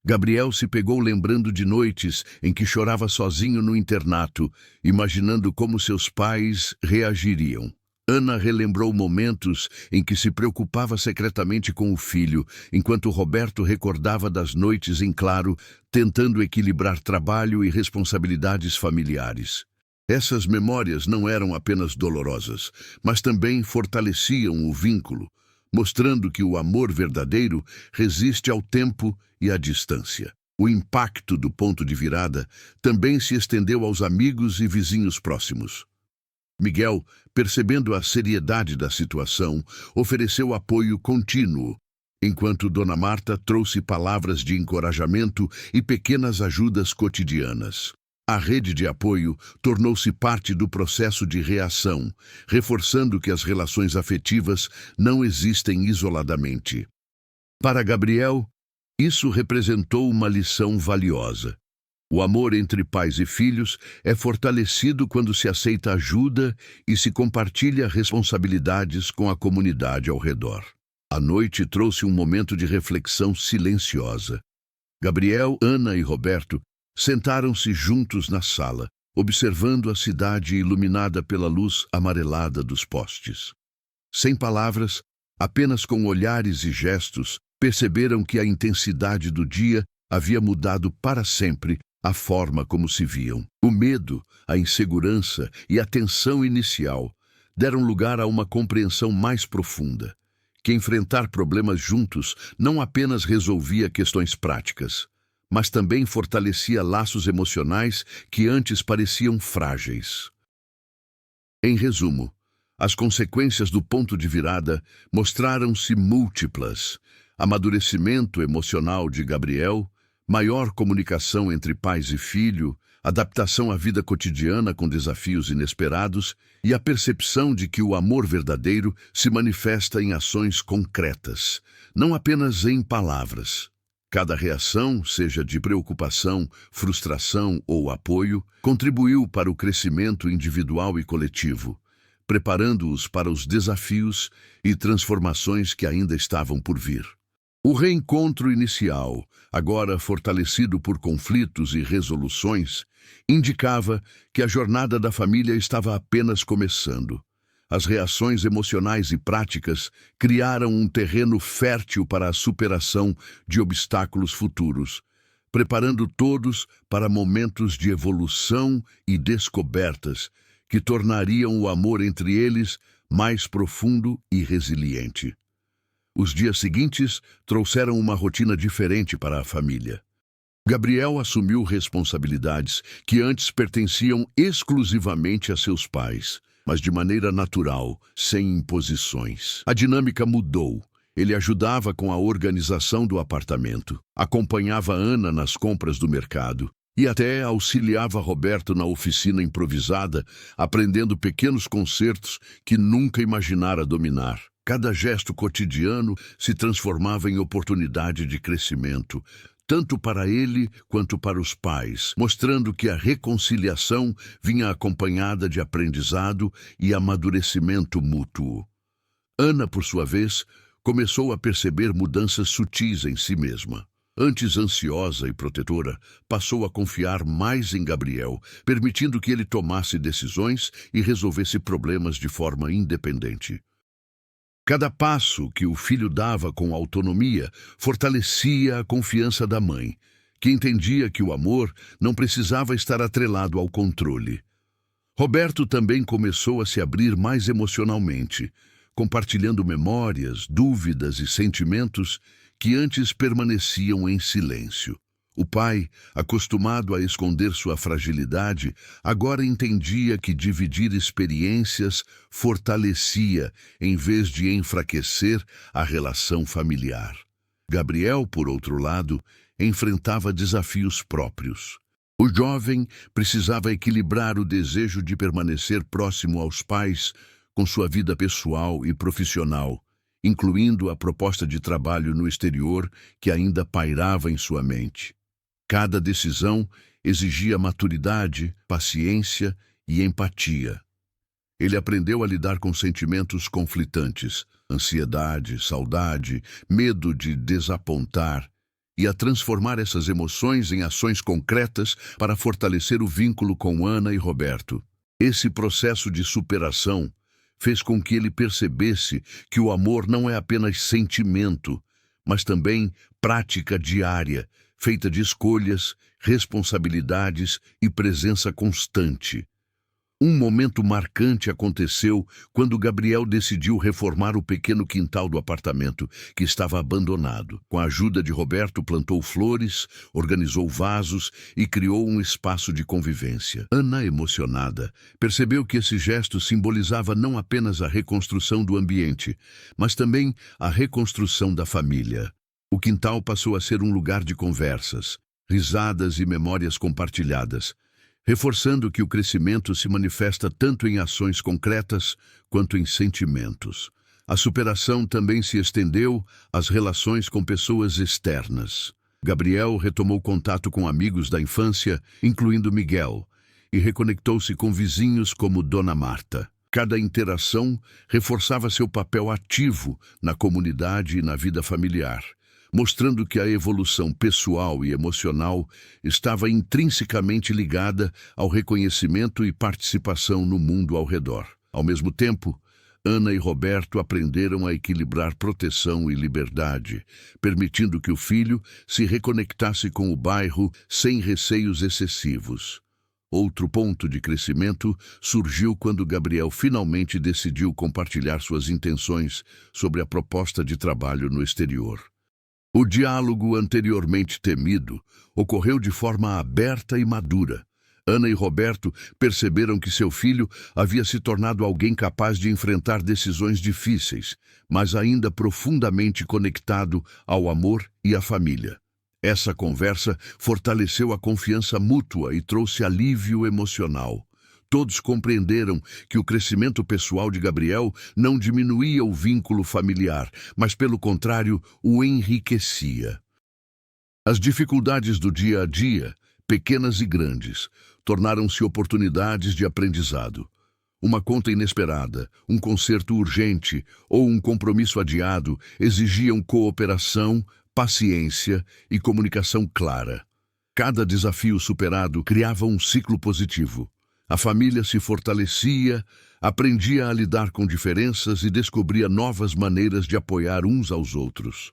Gabriel se pegou lembrando de noites em que chorava sozinho no internato, imaginando como seus pais reagiriam. Ana relembrou momentos em que se preocupava secretamente com o filho, enquanto Roberto recordava das noites em claro, tentando equilibrar trabalho e responsabilidades familiares. Essas memórias não eram apenas dolorosas, mas também fortaleciam o vínculo, mostrando que o amor verdadeiro resiste ao tempo e à distância. O impacto do ponto de virada também se estendeu aos amigos e vizinhos próximos. Miguel, percebendo a seriedade da situação, ofereceu apoio contínuo, enquanto Dona Marta trouxe palavras de encorajamento e pequenas ajudas cotidianas. A rede de apoio tornou-se parte do processo de reação, reforçando que as relações afetivas não existem isoladamente. Para Gabriel, isso representou uma lição valiosa. O amor entre pais e filhos é fortalecido quando se aceita ajuda e se compartilha responsabilidades com a comunidade ao redor. A noite trouxe um momento de reflexão silenciosa. Gabriel, Ana e Roberto sentaram-se juntos na sala, observando a cidade iluminada pela luz amarelada dos postes. Sem palavras, apenas com olhares e gestos, perceberam que a intensidade do dia havia mudado para sempre a forma como se viam. O medo, a insegurança e a tensão inicial deram lugar a uma compreensão mais profunda, que enfrentar problemas juntos não apenas resolvia questões práticas, mas também fortalecia laços emocionais que antes pareciam frágeis. Em resumo, as consequências do ponto de virada mostraram-se múltiplas: amadurecimento emocional de Gabriel, maior comunicação entre pais e filho, adaptação à vida cotidiana com desafios inesperados e a percepção de que o amor verdadeiro se manifesta em ações concretas, não apenas em palavras. Cada reação, seja de preocupação, frustração ou apoio, contribuiu para o crescimento individual e coletivo, preparando-os para os desafios e transformações que ainda estavam por vir. O reencontro inicial, agora fortalecido por conflitos e resoluções, indicava que a jornada da família estava apenas começando. As reações emocionais e práticas criaram um terreno fértil para a superação de obstáculos futuros, preparando todos para momentos de evolução e descobertas que tornariam o amor entre eles mais profundo e resiliente. Os dias seguintes trouxeram uma rotina diferente para a família. Gabriel assumiu responsabilidades que antes pertenciam exclusivamente a seus pais, mas de maneira natural, sem imposições. A dinâmica mudou. Ele ajudava com a organização do apartamento, acompanhava Ana nas compras do mercado e até auxiliava Roberto na oficina improvisada, aprendendo pequenos concertos que nunca imaginara dominar. Cada gesto cotidiano se transformava em oportunidade de crescimento, tanto para ele quanto para os pais, mostrando que a reconciliação vinha acompanhada de aprendizado e amadurecimento mútuo. Ana, por sua vez, começou a perceber mudanças sutis em si mesma. Antes ansiosa e protetora, passou a confiar mais em Gabriel, permitindo que ele tomasse decisões e resolvesse problemas de forma independente. Cada passo que o filho dava com autonomia fortalecia a confiança da mãe, que entendia que o amor não precisava estar atrelado ao controle. Roberto também começou a se abrir mais emocionalmente, compartilhando memórias, dúvidas e sentimentos que antes permaneciam em silêncio. O pai, acostumado a esconder sua fragilidade, agora entendia que dividir experiências fortalecia, em vez de enfraquecer, a relação familiar. Gabriel, por outro lado, enfrentava desafios próprios. O jovem precisava equilibrar o desejo de permanecer próximo aos pais com sua vida pessoal e profissional, incluindo a proposta de trabalho no exterior que ainda pairava em sua mente. Cada decisão exigia maturidade, paciência e empatia. Ele aprendeu a lidar com sentimentos conflitantes, ansiedade, saudade, medo de desapontar, e a transformar essas emoções em ações concretas para fortalecer o vínculo com Ana e Roberto. Esse processo de superação fez com que ele percebesse que o amor não é apenas sentimento, mas também prática diária, feita de escolhas, responsabilidades e presença constante. Um momento marcante aconteceu quando Gabriel decidiu reformar o pequeno quintal do apartamento, que estava abandonado. Com a ajuda de Roberto, plantou flores, organizou vasos e criou um espaço de convivência. Ana, emocionada, percebeu que esse gesto simbolizava não apenas a reconstrução do ambiente, mas também a reconstrução da família. O quintal passou a ser um lugar de conversas, risadas e memórias compartilhadas, reforçando que o crescimento se manifesta tanto em ações concretas quanto em sentimentos. A superação também se estendeu às relações com pessoas externas. Gabriel retomou contato com amigos da infância, incluindo Miguel, e reconectou-se com vizinhos como Dona Marta. Cada interação reforçava seu papel ativo na comunidade e na vida familiar, mostrando que a evolução pessoal e emocional estava intrinsecamente ligada ao reconhecimento e participação no mundo ao redor. Ao mesmo tempo, Ana e Roberto aprenderam a equilibrar proteção e liberdade, permitindo que o filho se reconectasse com o bairro sem receios excessivos. Outro ponto de crescimento surgiu quando Gabriel finalmente decidiu compartilhar suas intenções sobre a proposta de trabalho no exterior. O diálogo anteriormente temido ocorreu de forma aberta e madura. Ana e Roberto perceberam que seu filho havia se tornado alguém capaz de enfrentar decisões difíceis, mas ainda profundamente conectado ao amor e à família. Essa conversa fortaleceu a confiança mútua e trouxe alívio emocional. Todos compreenderam que o crescimento pessoal de Gabriel não diminuía o vínculo familiar, mas, pelo contrário, o enriquecia. As dificuldades do dia a dia, pequenas e grandes, tornaram-se oportunidades de aprendizado. Uma conta inesperada, um conserto urgente ou um compromisso adiado exigiam cooperação, paciência e comunicação clara. Cada desafio superado criava um ciclo positivo. A família se fortalecia, aprendia a lidar com diferenças e descobria novas maneiras de apoiar uns aos outros.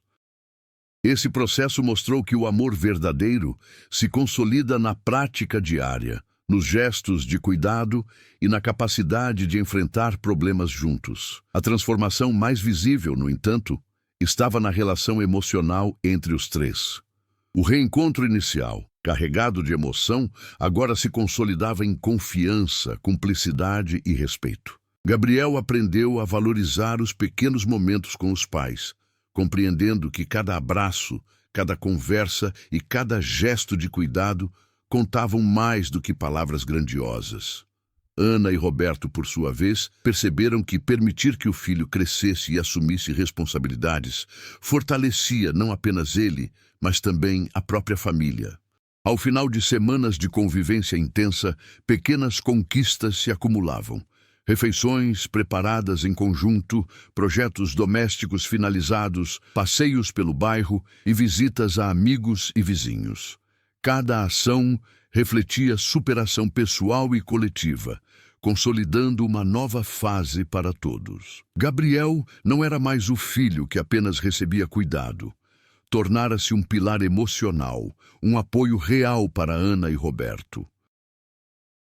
Esse processo mostrou que o amor verdadeiro se consolida na prática diária, nos gestos de cuidado e na capacidade de enfrentar problemas juntos. A transformação mais visível, no entanto, estava na relação emocional entre os três. O reencontro inicial, carregado de emoção, agora se consolidava em confiança, cumplicidade e respeito. Gabriel aprendeu a valorizar os pequenos momentos com os pais, compreendendo que cada abraço, cada conversa e cada gesto de cuidado contavam mais do que palavras grandiosas. Ana e Roberto, por sua vez, perceberam que permitir que o filho crescesse e assumisse responsabilidades fortalecia não apenas ele, mas também a própria família. Ao final de semanas de convivência intensa, pequenas conquistas se acumulavam. Refeições preparadas em conjunto, projetos domésticos finalizados, passeios pelo bairro e visitas a amigos e vizinhos. Cada ação refletia superação pessoal e coletiva, consolidando uma nova fase para todos. Gabriel não era mais o filho que apenas recebia cuidado. Tornara-se um pilar emocional, um apoio real para Ana e Roberto.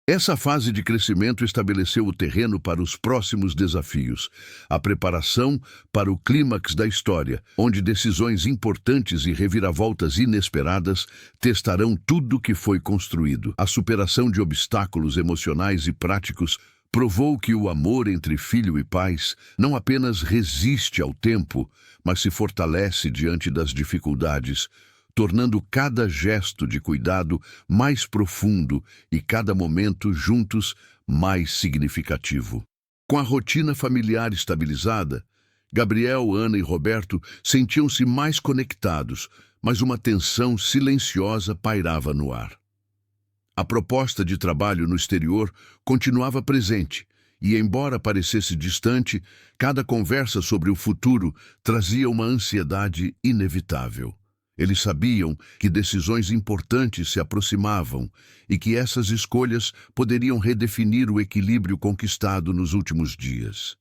Essa fase de crescimento estabeleceu o terreno para os próximos desafios, a preparação para o clímax da história, onde decisões importantes e reviravoltas inesperadas testarão tudo que foi construído. A superação de obstáculos emocionais e práticos provou que o amor entre filho e pais não apenas resiste ao tempo, mas se fortalece diante das dificuldades, tornando cada gesto de cuidado mais profundo e cada momento juntos mais significativo. Com a rotina familiar estabilizada, Gabriel, Ana e Roberto sentiam-se mais conectados, mas uma tensão silenciosa pairava no ar. A proposta de trabalho no exterior continuava presente, e embora parecesse distante, cada conversa sobre o futuro trazia uma ansiedade inevitável. Eles sabiam que decisões importantes se aproximavam e que essas escolhas poderiam redefinir o equilíbrio conquistado nos últimos dias.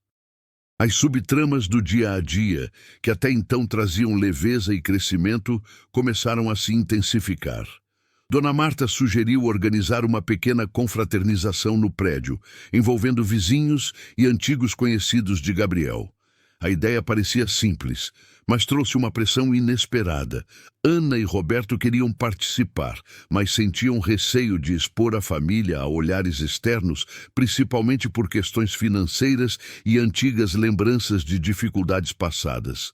As subtramas do dia a dia, que até então traziam leveza e crescimento, começaram a se intensificar. Dona Marta sugeriu organizar uma pequena confraternização no prédio, envolvendo vizinhos e antigos conhecidos de Gabriel. A ideia parecia simples, mas trouxe uma pressão inesperada. Ana e Roberto queriam participar, mas sentiam receio de expor a família a olhares externos, principalmente por questões financeiras e antigas lembranças de dificuldades passadas.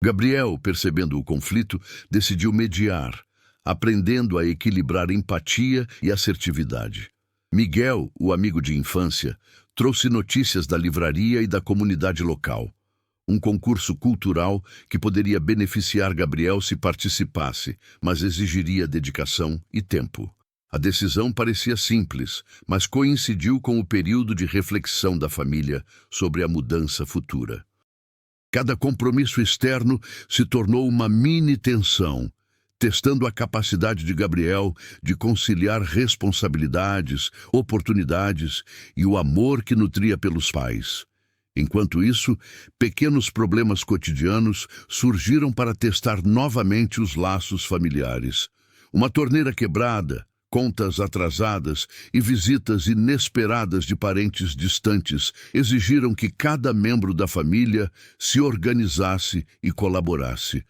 Gabriel, percebendo o conflito, decidiu mediar, aprendendo a equilibrar empatia e assertividade. Miguel, o amigo de infância, trouxe notícias da livraria e da comunidade local. Um concurso cultural que poderia beneficiar Gabriel se participasse, mas exigiria dedicação e tempo. A decisão parecia simples, mas coincidiu com o período de reflexão da família sobre a mudança futura. Cada compromisso externo se tornou uma mini-tensão, testando a capacidade de Gabriel de conciliar responsabilidades, oportunidades e o amor que nutria pelos pais. Enquanto isso, pequenos problemas cotidianos surgiram para testar novamente os laços familiares. Uma torneira quebrada, contas atrasadas e visitas inesperadas de parentes distantes exigiram que cada membro da família se organizasse e colaborasse.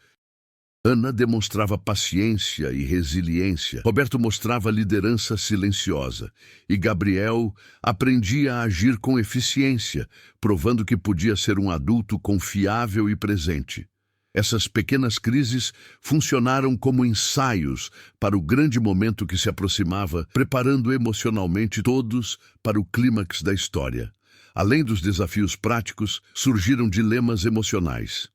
Ana demonstrava paciência e resiliência. Roberto mostrava liderança silenciosa. E Gabriel aprendia a agir com eficiência, provando que podia ser um adulto confiável e presente. Essas pequenas crises funcionaram como ensaios para o grande momento que se aproximava, preparando emocionalmente todos para o clímax da história. Além dos desafios práticos, surgiram dilemas emocionais.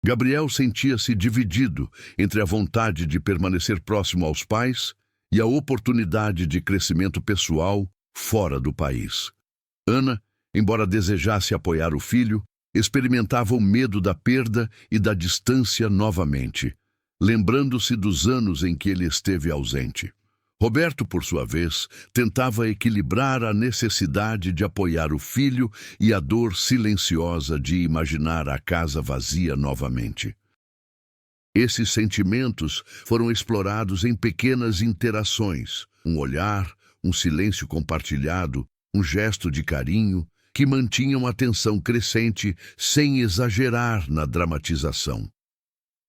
Gabriel sentia-se dividido entre a vontade de permanecer próximo aos pais e a oportunidade de crescimento pessoal fora do país. Ana, embora desejasse apoiar o filho, experimentava o medo da perda e da distância novamente, lembrando-se dos anos em que ele esteve ausente. Roberto, por sua vez, tentava equilibrar a necessidade de apoiar o filho e a dor silenciosa de imaginar a casa vazia novamente. Esses sentimentos foram explorados em pequenas interações, um olhar, um silêncio compartilhado, um gesto de carinho, que mantinham a tensão crescente sem exagerar na dramatização.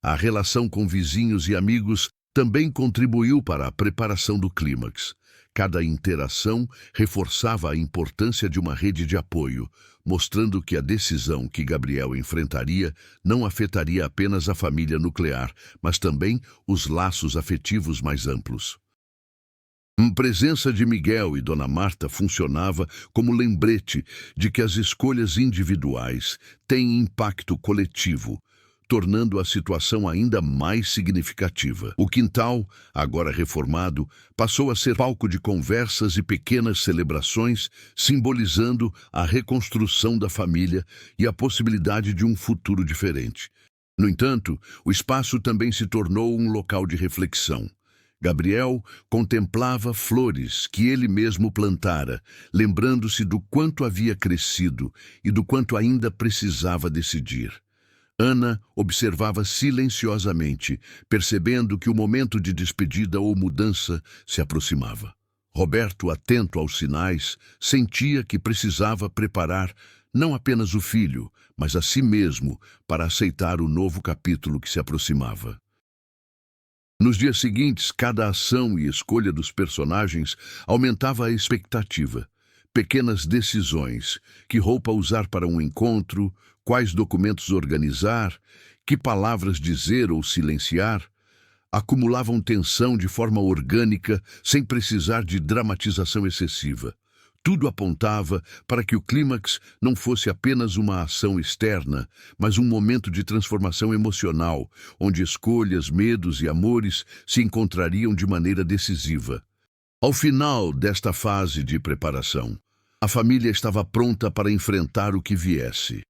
A relação com vizinhos e amigos também contribuiu para a preparação do clímax. Cada interação reforçava a importância de uma rede de apoio, mostrando que a decisão que Gabriel enfrentaria não afetaria apenas a família nuclear, mas também os laços afetivos mais amplos. A presença de Miguel e Dona Marta funcionava como lembrete de que as escolhas individuais têm impacto coletivo, tornando a situação ainda mais significativa. O quintal, agora reformado, passou a ser palco de conversas e pequenas celebrações, simbolizando a reconstrução da família e a possibilidade de um futuro diferente. No entanto, o espaço também se tornou um local de reflexão. Gabriel contemplava flores que ele mesmo plantara, lembrando-se do quanto havia crescido e do quanto ainda precisava decidir. Ana observava silenciosamente, percebendo que o momento de despedida ou mudança se aproximava. Roberto, atento aos sinais, sentia que precisava preparar não apenas o filho, mas a si mesmo para aceitar o novo capítulo que se aproximava. Nos dias seguintes, cada ação e escolha dos personagens aumentava a expectativa. Pequenas decisões: que roupa usar para um encontro, quais documentos organizar, que palavras dizer ou silenciar, acumulavam tensão de forma orgânica, sem precisar de dramatização excessiva. Tudo apontava para que o clímax não fosse apenas uma ação externa, mas um momento de transformação emocional, onde escolhas, medos e amores se encontrariam de maneira decisiva. Ao final desta fase de preparação, a família estava pronta para enfrentar o que viesse.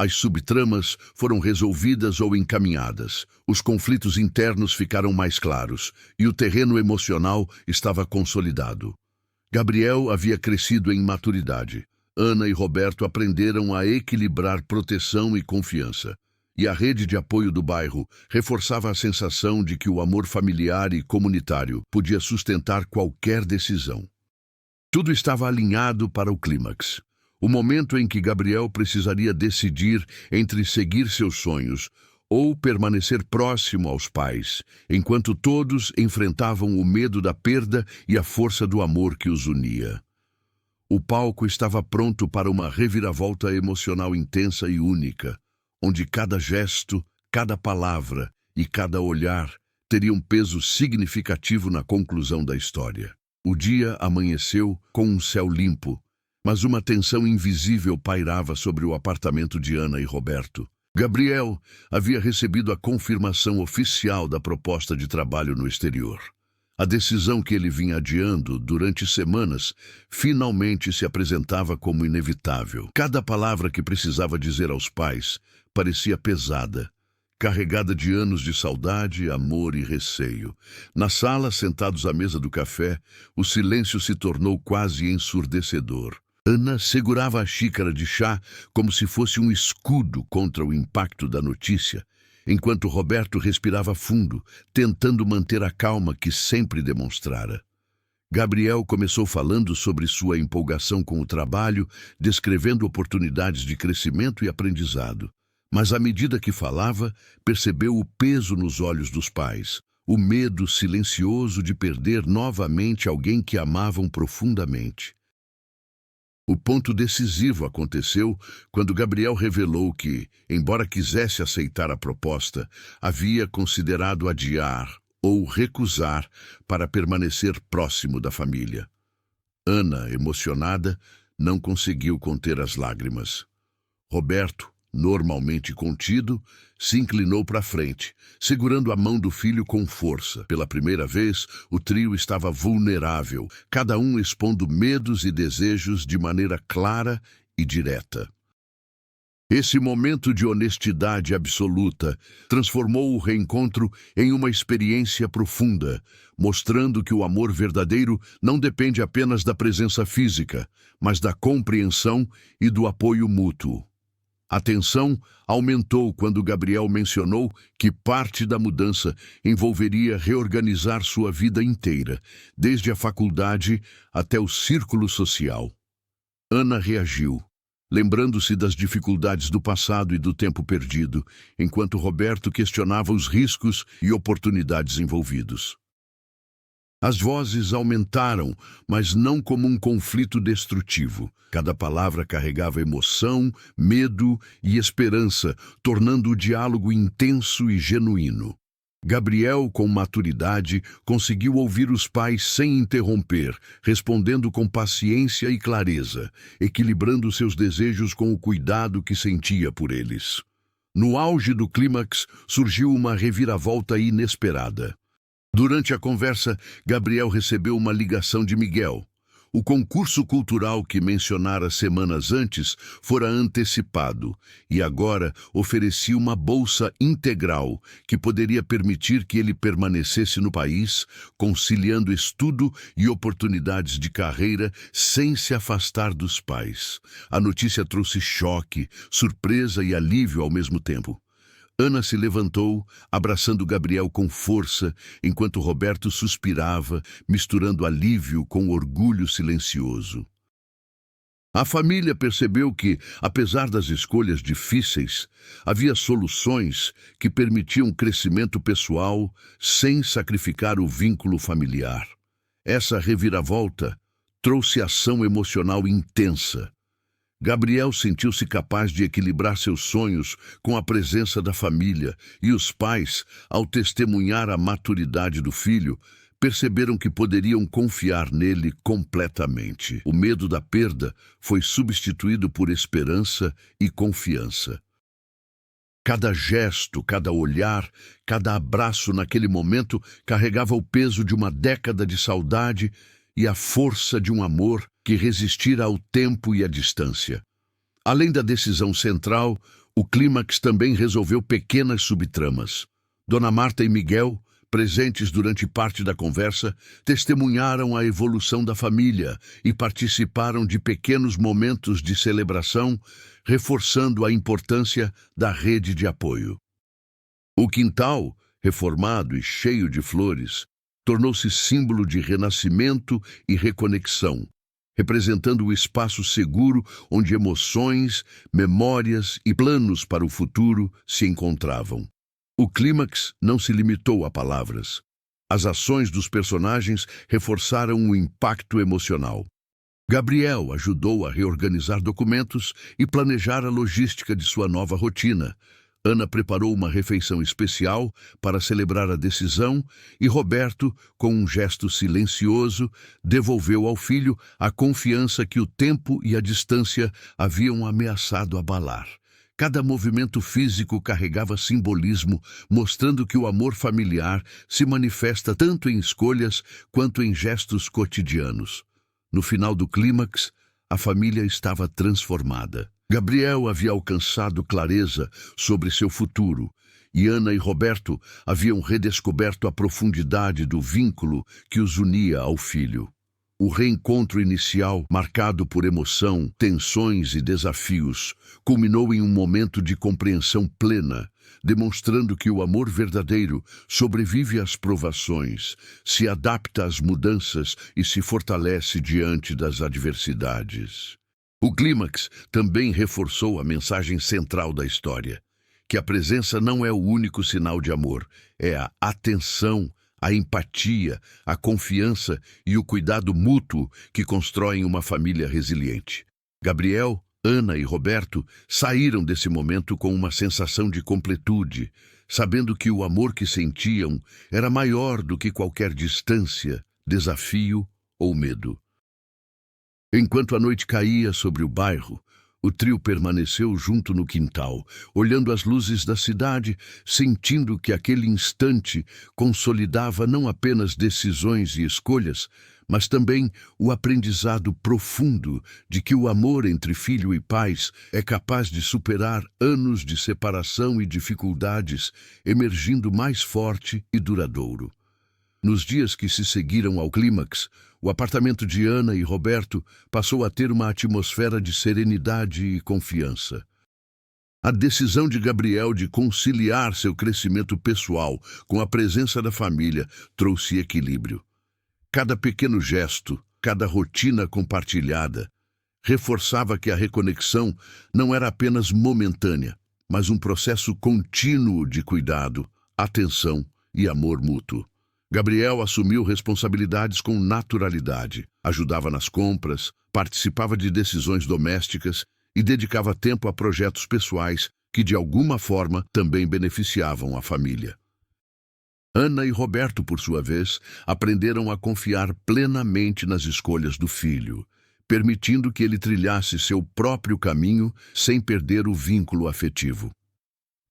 As subtramas foram resolvidas ou encaminhadas, os conflitos internos ficaram mais claros e o terreno emocional estava consolidado. Gabriel havia crescido em maturidade. Ana e Roberto aprenderam a equilibrar proteção e confiança. E a rede de apoio do bairro reforçava a sensação de que o amor familiar e comunitário podia sustentar qualquer decisão. Tudo estava alinhado para o clímax. O momento em que Gabriel precisaria decidir entre seguir seus sonhos ou permanecer próximo aos pais, enquanto todos enfrentavam o medo da perda e a força do amor que os unia. O palco estava pronto para uma reviravolta emocional intensa e única, onde cada gesto, cada palavra e cada olhar teriam um peso significativo na conclusão da história. O dia amanheceu com um céu limpo, mas uma tensão invisível pairava sobre o apartamento de Ana e Roberto. Gabriel havia recebido a confirmação oficial da proposta de trabalho no exterior. A decisão que ele vinha adiando durante semanas finalmente se apresentava como inevitável. Cada palavra que precisava dizer aos pais parecia pesada, carregada de anos de saudade, amor e receio. Na sala, sentados à mesa do café, o silêncio se tornou quase ensurdecedor. Ana segurava a xícara de chá como se fosse um escudo contra o impacto da notícia, enquanto Roberto respirava fundo, tentando manter a calma que sempre demonstrara. Gabriel começou falando sobre sua empolgação com o trabalho, descrevendo oportunidades de crescimento e aprendizado. Mas à medida que falava, percebeu o peso nos olhos dos pais, o medo silencioso de perder novamente alguém que amavam profundamente. O ponto decisivo aconteceu quando Gabriel revelou que, embora quisesse aceitar a proposta, havia considerado adiar ou recusar para permanecer próximo da família. Ana, emocionada, não conseguiu conter as lágrimas. Roberto, normalmente contido, se inclinou para frente, segurando a mão do filho com força. Pela primeira vez, o trio estava vulnerável, cada um expondo medos e desejos de maneira clara e direta. Esse momento de honestidade absoluta transformou o reencontro em uma experiência profunda, mostrando que o amor verdadeiro não depende apenas da presença física, mas da compreensão e do apoio mútuo. A tensão aumentou quando Gabriel mencionou que parte da mudança envolveria reorganizar sua vida inteira, desde a faculdade até o círculo social. Ana reagiu, lembrando-se das dificuldades do passado e do tempo perdido, enquanto Roberto questionava os riscos e oportunidades envolvidos. As vozes aumentaram, mas não como um conflito destrutivo. Cada palavra carregava emoção, medo e esperança, tornando o diálogo intenso e genuíno. Gabriel, com maturidade, conseguiu ouvir os pais sem interromper, respondendo com paciência e clareza, equilibrando seus desejos com o cuidado que sentia por eles. No auge do clímax, surgiu uma reviravolta inesperada. Durante a conversa, Gabriel recebeu uma ligação de Miguel. O concurso cultural que mencionara semanas antes fora antecipado e agora oferecia uma bolsa integral que poderia permitir que ele permanecesse no país, conciliando estudo e oportunidades de carreira sem se afastar dos pais. A notícia trouxe choque, surpresa e alívio ao mesmo tempo. Ana se levantou, abraçando Gabriel com força, enquanto Roberto suspirava, misturando alívio com orgulho silencioso. A família percebeu que, apesar das escolhas difíceis, havia soluções que permitiam crescimento pessoal sem sacrificar o vínculo familiar. Essa reviravolta trouxe ação emocional intensa. Gabriel sentiu-se capaz de equilibrar seus sonhos com a presença da família, e os pais, ao testemunhar a maturidade do filho, perceberam que poderiam confiar nele completamente. O medo da perda foi substituído por esperança e confiança. Cada gesto, cada olhar, cada abraço naquele momento carregava o peso de uma década de saudade e a força de um amor que resistira ao tempo e à distância. Além da decisão central, o clímax também resolveu pequenas subtramas. Dona Marta e Miguel, presentes durante parte da conversa, testemunharam a evolução da família e participaram de pequenos momentos de celebração, reforçando a importância da rede de apoio. O quintal, reformado e cheio de flores, tornou-se símbolo de renascimento e reconexão, representando o espaço seguro onde emoções, memórias e planos para o futuro se encontravam. O clímax não se limitou a palavras. As ações dos personagens reforçaram o impacto emocional. Gabriel ajudou a reorganizar documentos e planejar a logística de sua nova rotina. Ana preparou uma refeição especial para celebrar a decisão e Roberto, com um gesto silencioso, devolveu ao filho a confiança que o tempo e a distância haviam ameaçado abalar. Cada movimento físico carregava simbolismo, mostrando que o amor familiar se manifesta tanto em escolhas quanto em gestos cotidianos. No final do clímax, a família estava transformada. Gabriel havia alcançado clareza sobre seu futuro, e Ana e Roberto haviam redescoberto a profundidade do vínculo que os unia ao filho. O reencontro inicial, marcado por emoção, tensões e desafios, culminou em um momento de compreensão plena, demonstrando que o amor verdadeiro sobrevive às provações, se adapta às mudanças e se fortalece diante das adversidades. O clímax também reforçou a mensagem central da história, que a presença não é o único sinal de amor, é a atenção, a empatia, a confiança e o cuidado mútuo que constroem uma família resiliente. Gabriel, Ana e Roberto saíram desse momento com uma sensação de completude, sabendo que o amor que sentiam era maior do que qualquer distância, desafio ou medo. Enquanto a noite caía sobre o bairro, o trio permaneceu junto no quintal, olhando as luzes da cidade, sentindo que aquele instante consolidava não apenas decisões e escolhas, mas também o aprendizado profundo de que o amor entre filho e pais é capaz de superar anos de separação e dificuldades, emergindo mais forte e duradouro. Nos dias que se seguiram ao clímax, o apartamento de Ana e Roberto passou a ter uma atmosfera de serenidade e confiança. A decisão de Gabriel de conciliar seu crescimento pessoal com a presença da família trouxe equilíbrio. Cada pequeno gesto, cada rotina compartilhada, reforçava que a reconexão não era apenas momentânea, mas um processo contínuo de cuidado, atenção e amor mútuo. Gabriel assumiu responsabilidades com naturalidade, ajudava nas compras, participava de decisões domésticas e dedicava tempo a projetos pessoais que, de alguma forma, também beneficiavam a família. Ana e Roberto, por sua vez, aprenderam a confiar plenamente nas escolhas do filho, permitindo que ele trilhasse seu próprio caminho sem perder o vínculo afetivo.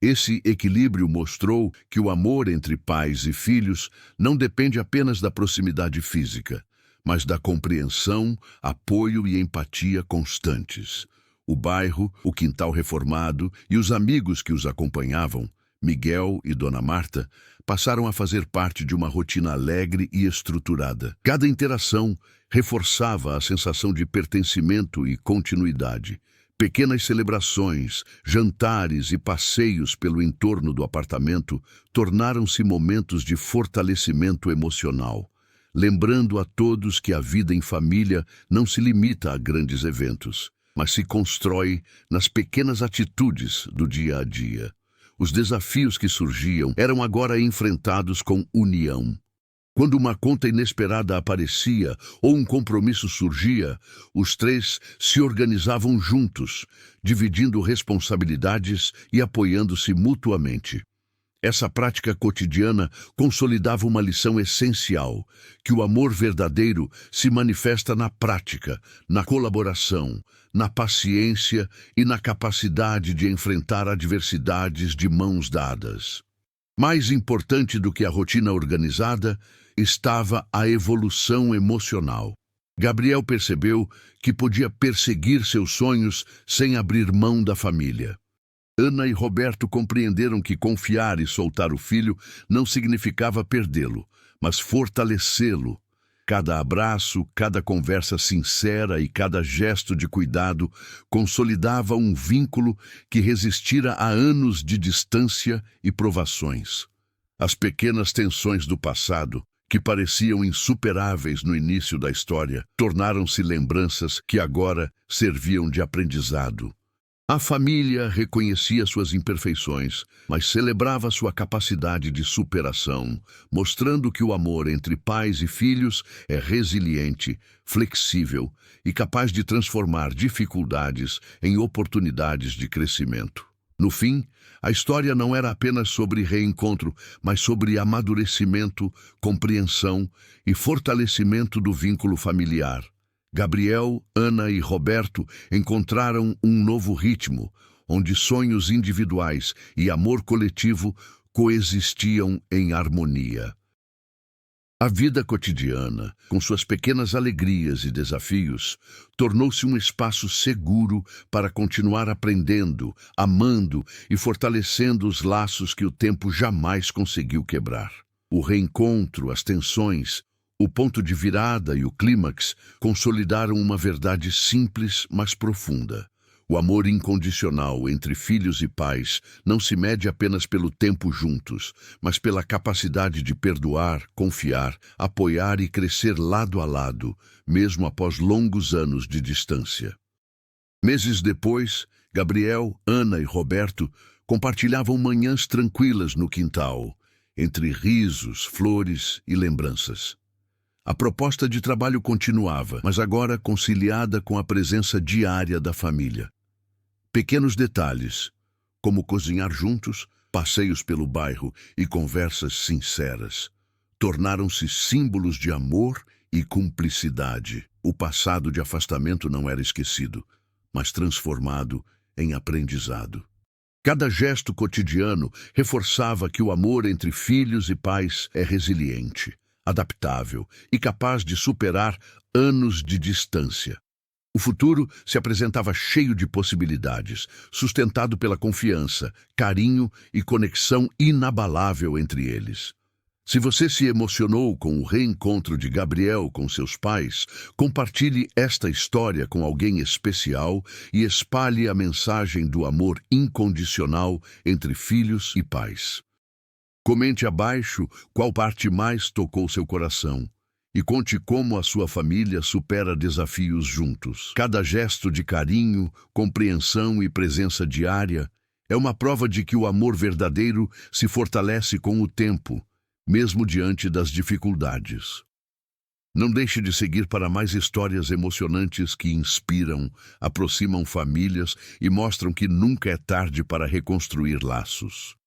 Esse equilíbrio mostrou que o amor entre pais e filhos não depende apenas da proximidade física, mas da compreensão, apoio e empatia constantes. O bairro, o quintal reformado e os amigos que os acompanhavam, Miguel e Dona Marta, passaram a fazer parte de uma rotina alegre e estruturada. Cada interação reforçava a sensação de pertencimento e continuidade. Pequenas celebrações, jantares e passeios pelo entorno do apartamento tornaram-se momentos de fortalecimento emocional, lembrando a todos que a vida em família não se limita a grandes eventos, mas se constrói nas pequenas atitudes do dia a dia. Os desafios que surgiam eram agora enfrentados com união. Quando uma conta inesperada aparecia ou um compromisso surgia, os três se organizavam juntos, dividindo responsabilidades e apoiando-se mutuamente. Essa prática cotidiana consolidava uma lição essencial, que o amor verdadeiro se manifesta na prática, na colaboração, na paciência e na capacidade de enfrentar adversidades de mãos dadas. Mais importante do que a rotina organizada estava a evolução emocional. Gabriel percebeu que podia perseguir seus sonhos sem abrir mão da família. Ana e Roberto compreenderam que confiar e soltar o filho não significava perdê-lo, mas fortalecê-lo. Cada abraço, cada conversa sincera e cada gesto de cuidado consolidava um vínculo que resistira a anos de distância e provações. As pequenas tensões do passado, que pareciam insuperáveis no início da história, tornaram-se lembranças que agora serviam de aprendizado. A família reconhecia suas imperfeições, mas celebrava sua capacidade de superação, mostrando que o amor entre pais e filhos é resiliente, flexível e capaz de transformar dificuldades em oportunidades de crescimento. No fim, a história não era apenas sobre reencontro, mas sobre amadurecimento, compreensão e fortalecimento do vínculo familiar. Gabriel, Ana e Roberto encontraram um novo ritmo, onde sonhos individuais e amor coletivo coexistiam em harmonia. A vida cotidiana, com suas pequenas alegrias e desafios, tornou-se um espaço seguro para continuar aprendendo, amando e fortalecendo os laços que o tempo jamais conseguiu quebrar. O reencontro, as tensões, o ponto de virada e o clímax consolidaram uma verdade simples, mas profunda. O amor incondicional entre filhos e pais não se mede apenas pelo tempo juntos, mas pela capacidade de perdoar, confiar, apoiar e crescer lado a lado, mesmo após longos anos de distância. Meses depois, Gabriel, Ana e Roberto compartilhavam manhãs tranquilas no quintal, entre risos, flores e lembranças. A proposta de trabalho continuava, mas agora conciliada com a presença diária da família. Pequenos detalhes, como cozinhar juntos, passeios pelo bairro e conversas sinceras, tornaram-se símbolos de amor e cumplicidade. O passado de afastamento não era esquecido, mas transformado em aprendizado. Cada gesto cotidiano reforçava que o amor entre filhos e pais é resiliente, adaptável e capaz de superar anos de distância. O futuro se apresentava cheio de possibilidades, sustentado pela confiança, carinho e conexão inabalável entre eles. Se você se emocionou com o reencontro de Gabriel com seus pais, compartilhe esta história com alguém especial e espalhe a mensagem do amor incondicional entre filhos e pais. Comente abaixo qual parte mais tocou seu coração e conte como a sua família supera desafios juntos. Cada gesto de carinho, compreensão e presença diária é uma prova de que o amor verdadeiro se fortalece com o tempo, mesmo diante das dificuldades. Não deixe de seguir para mais histórias emocionantes que inspiram, aproximam famílias e mostram que nunca é tarde para reconstruir laços.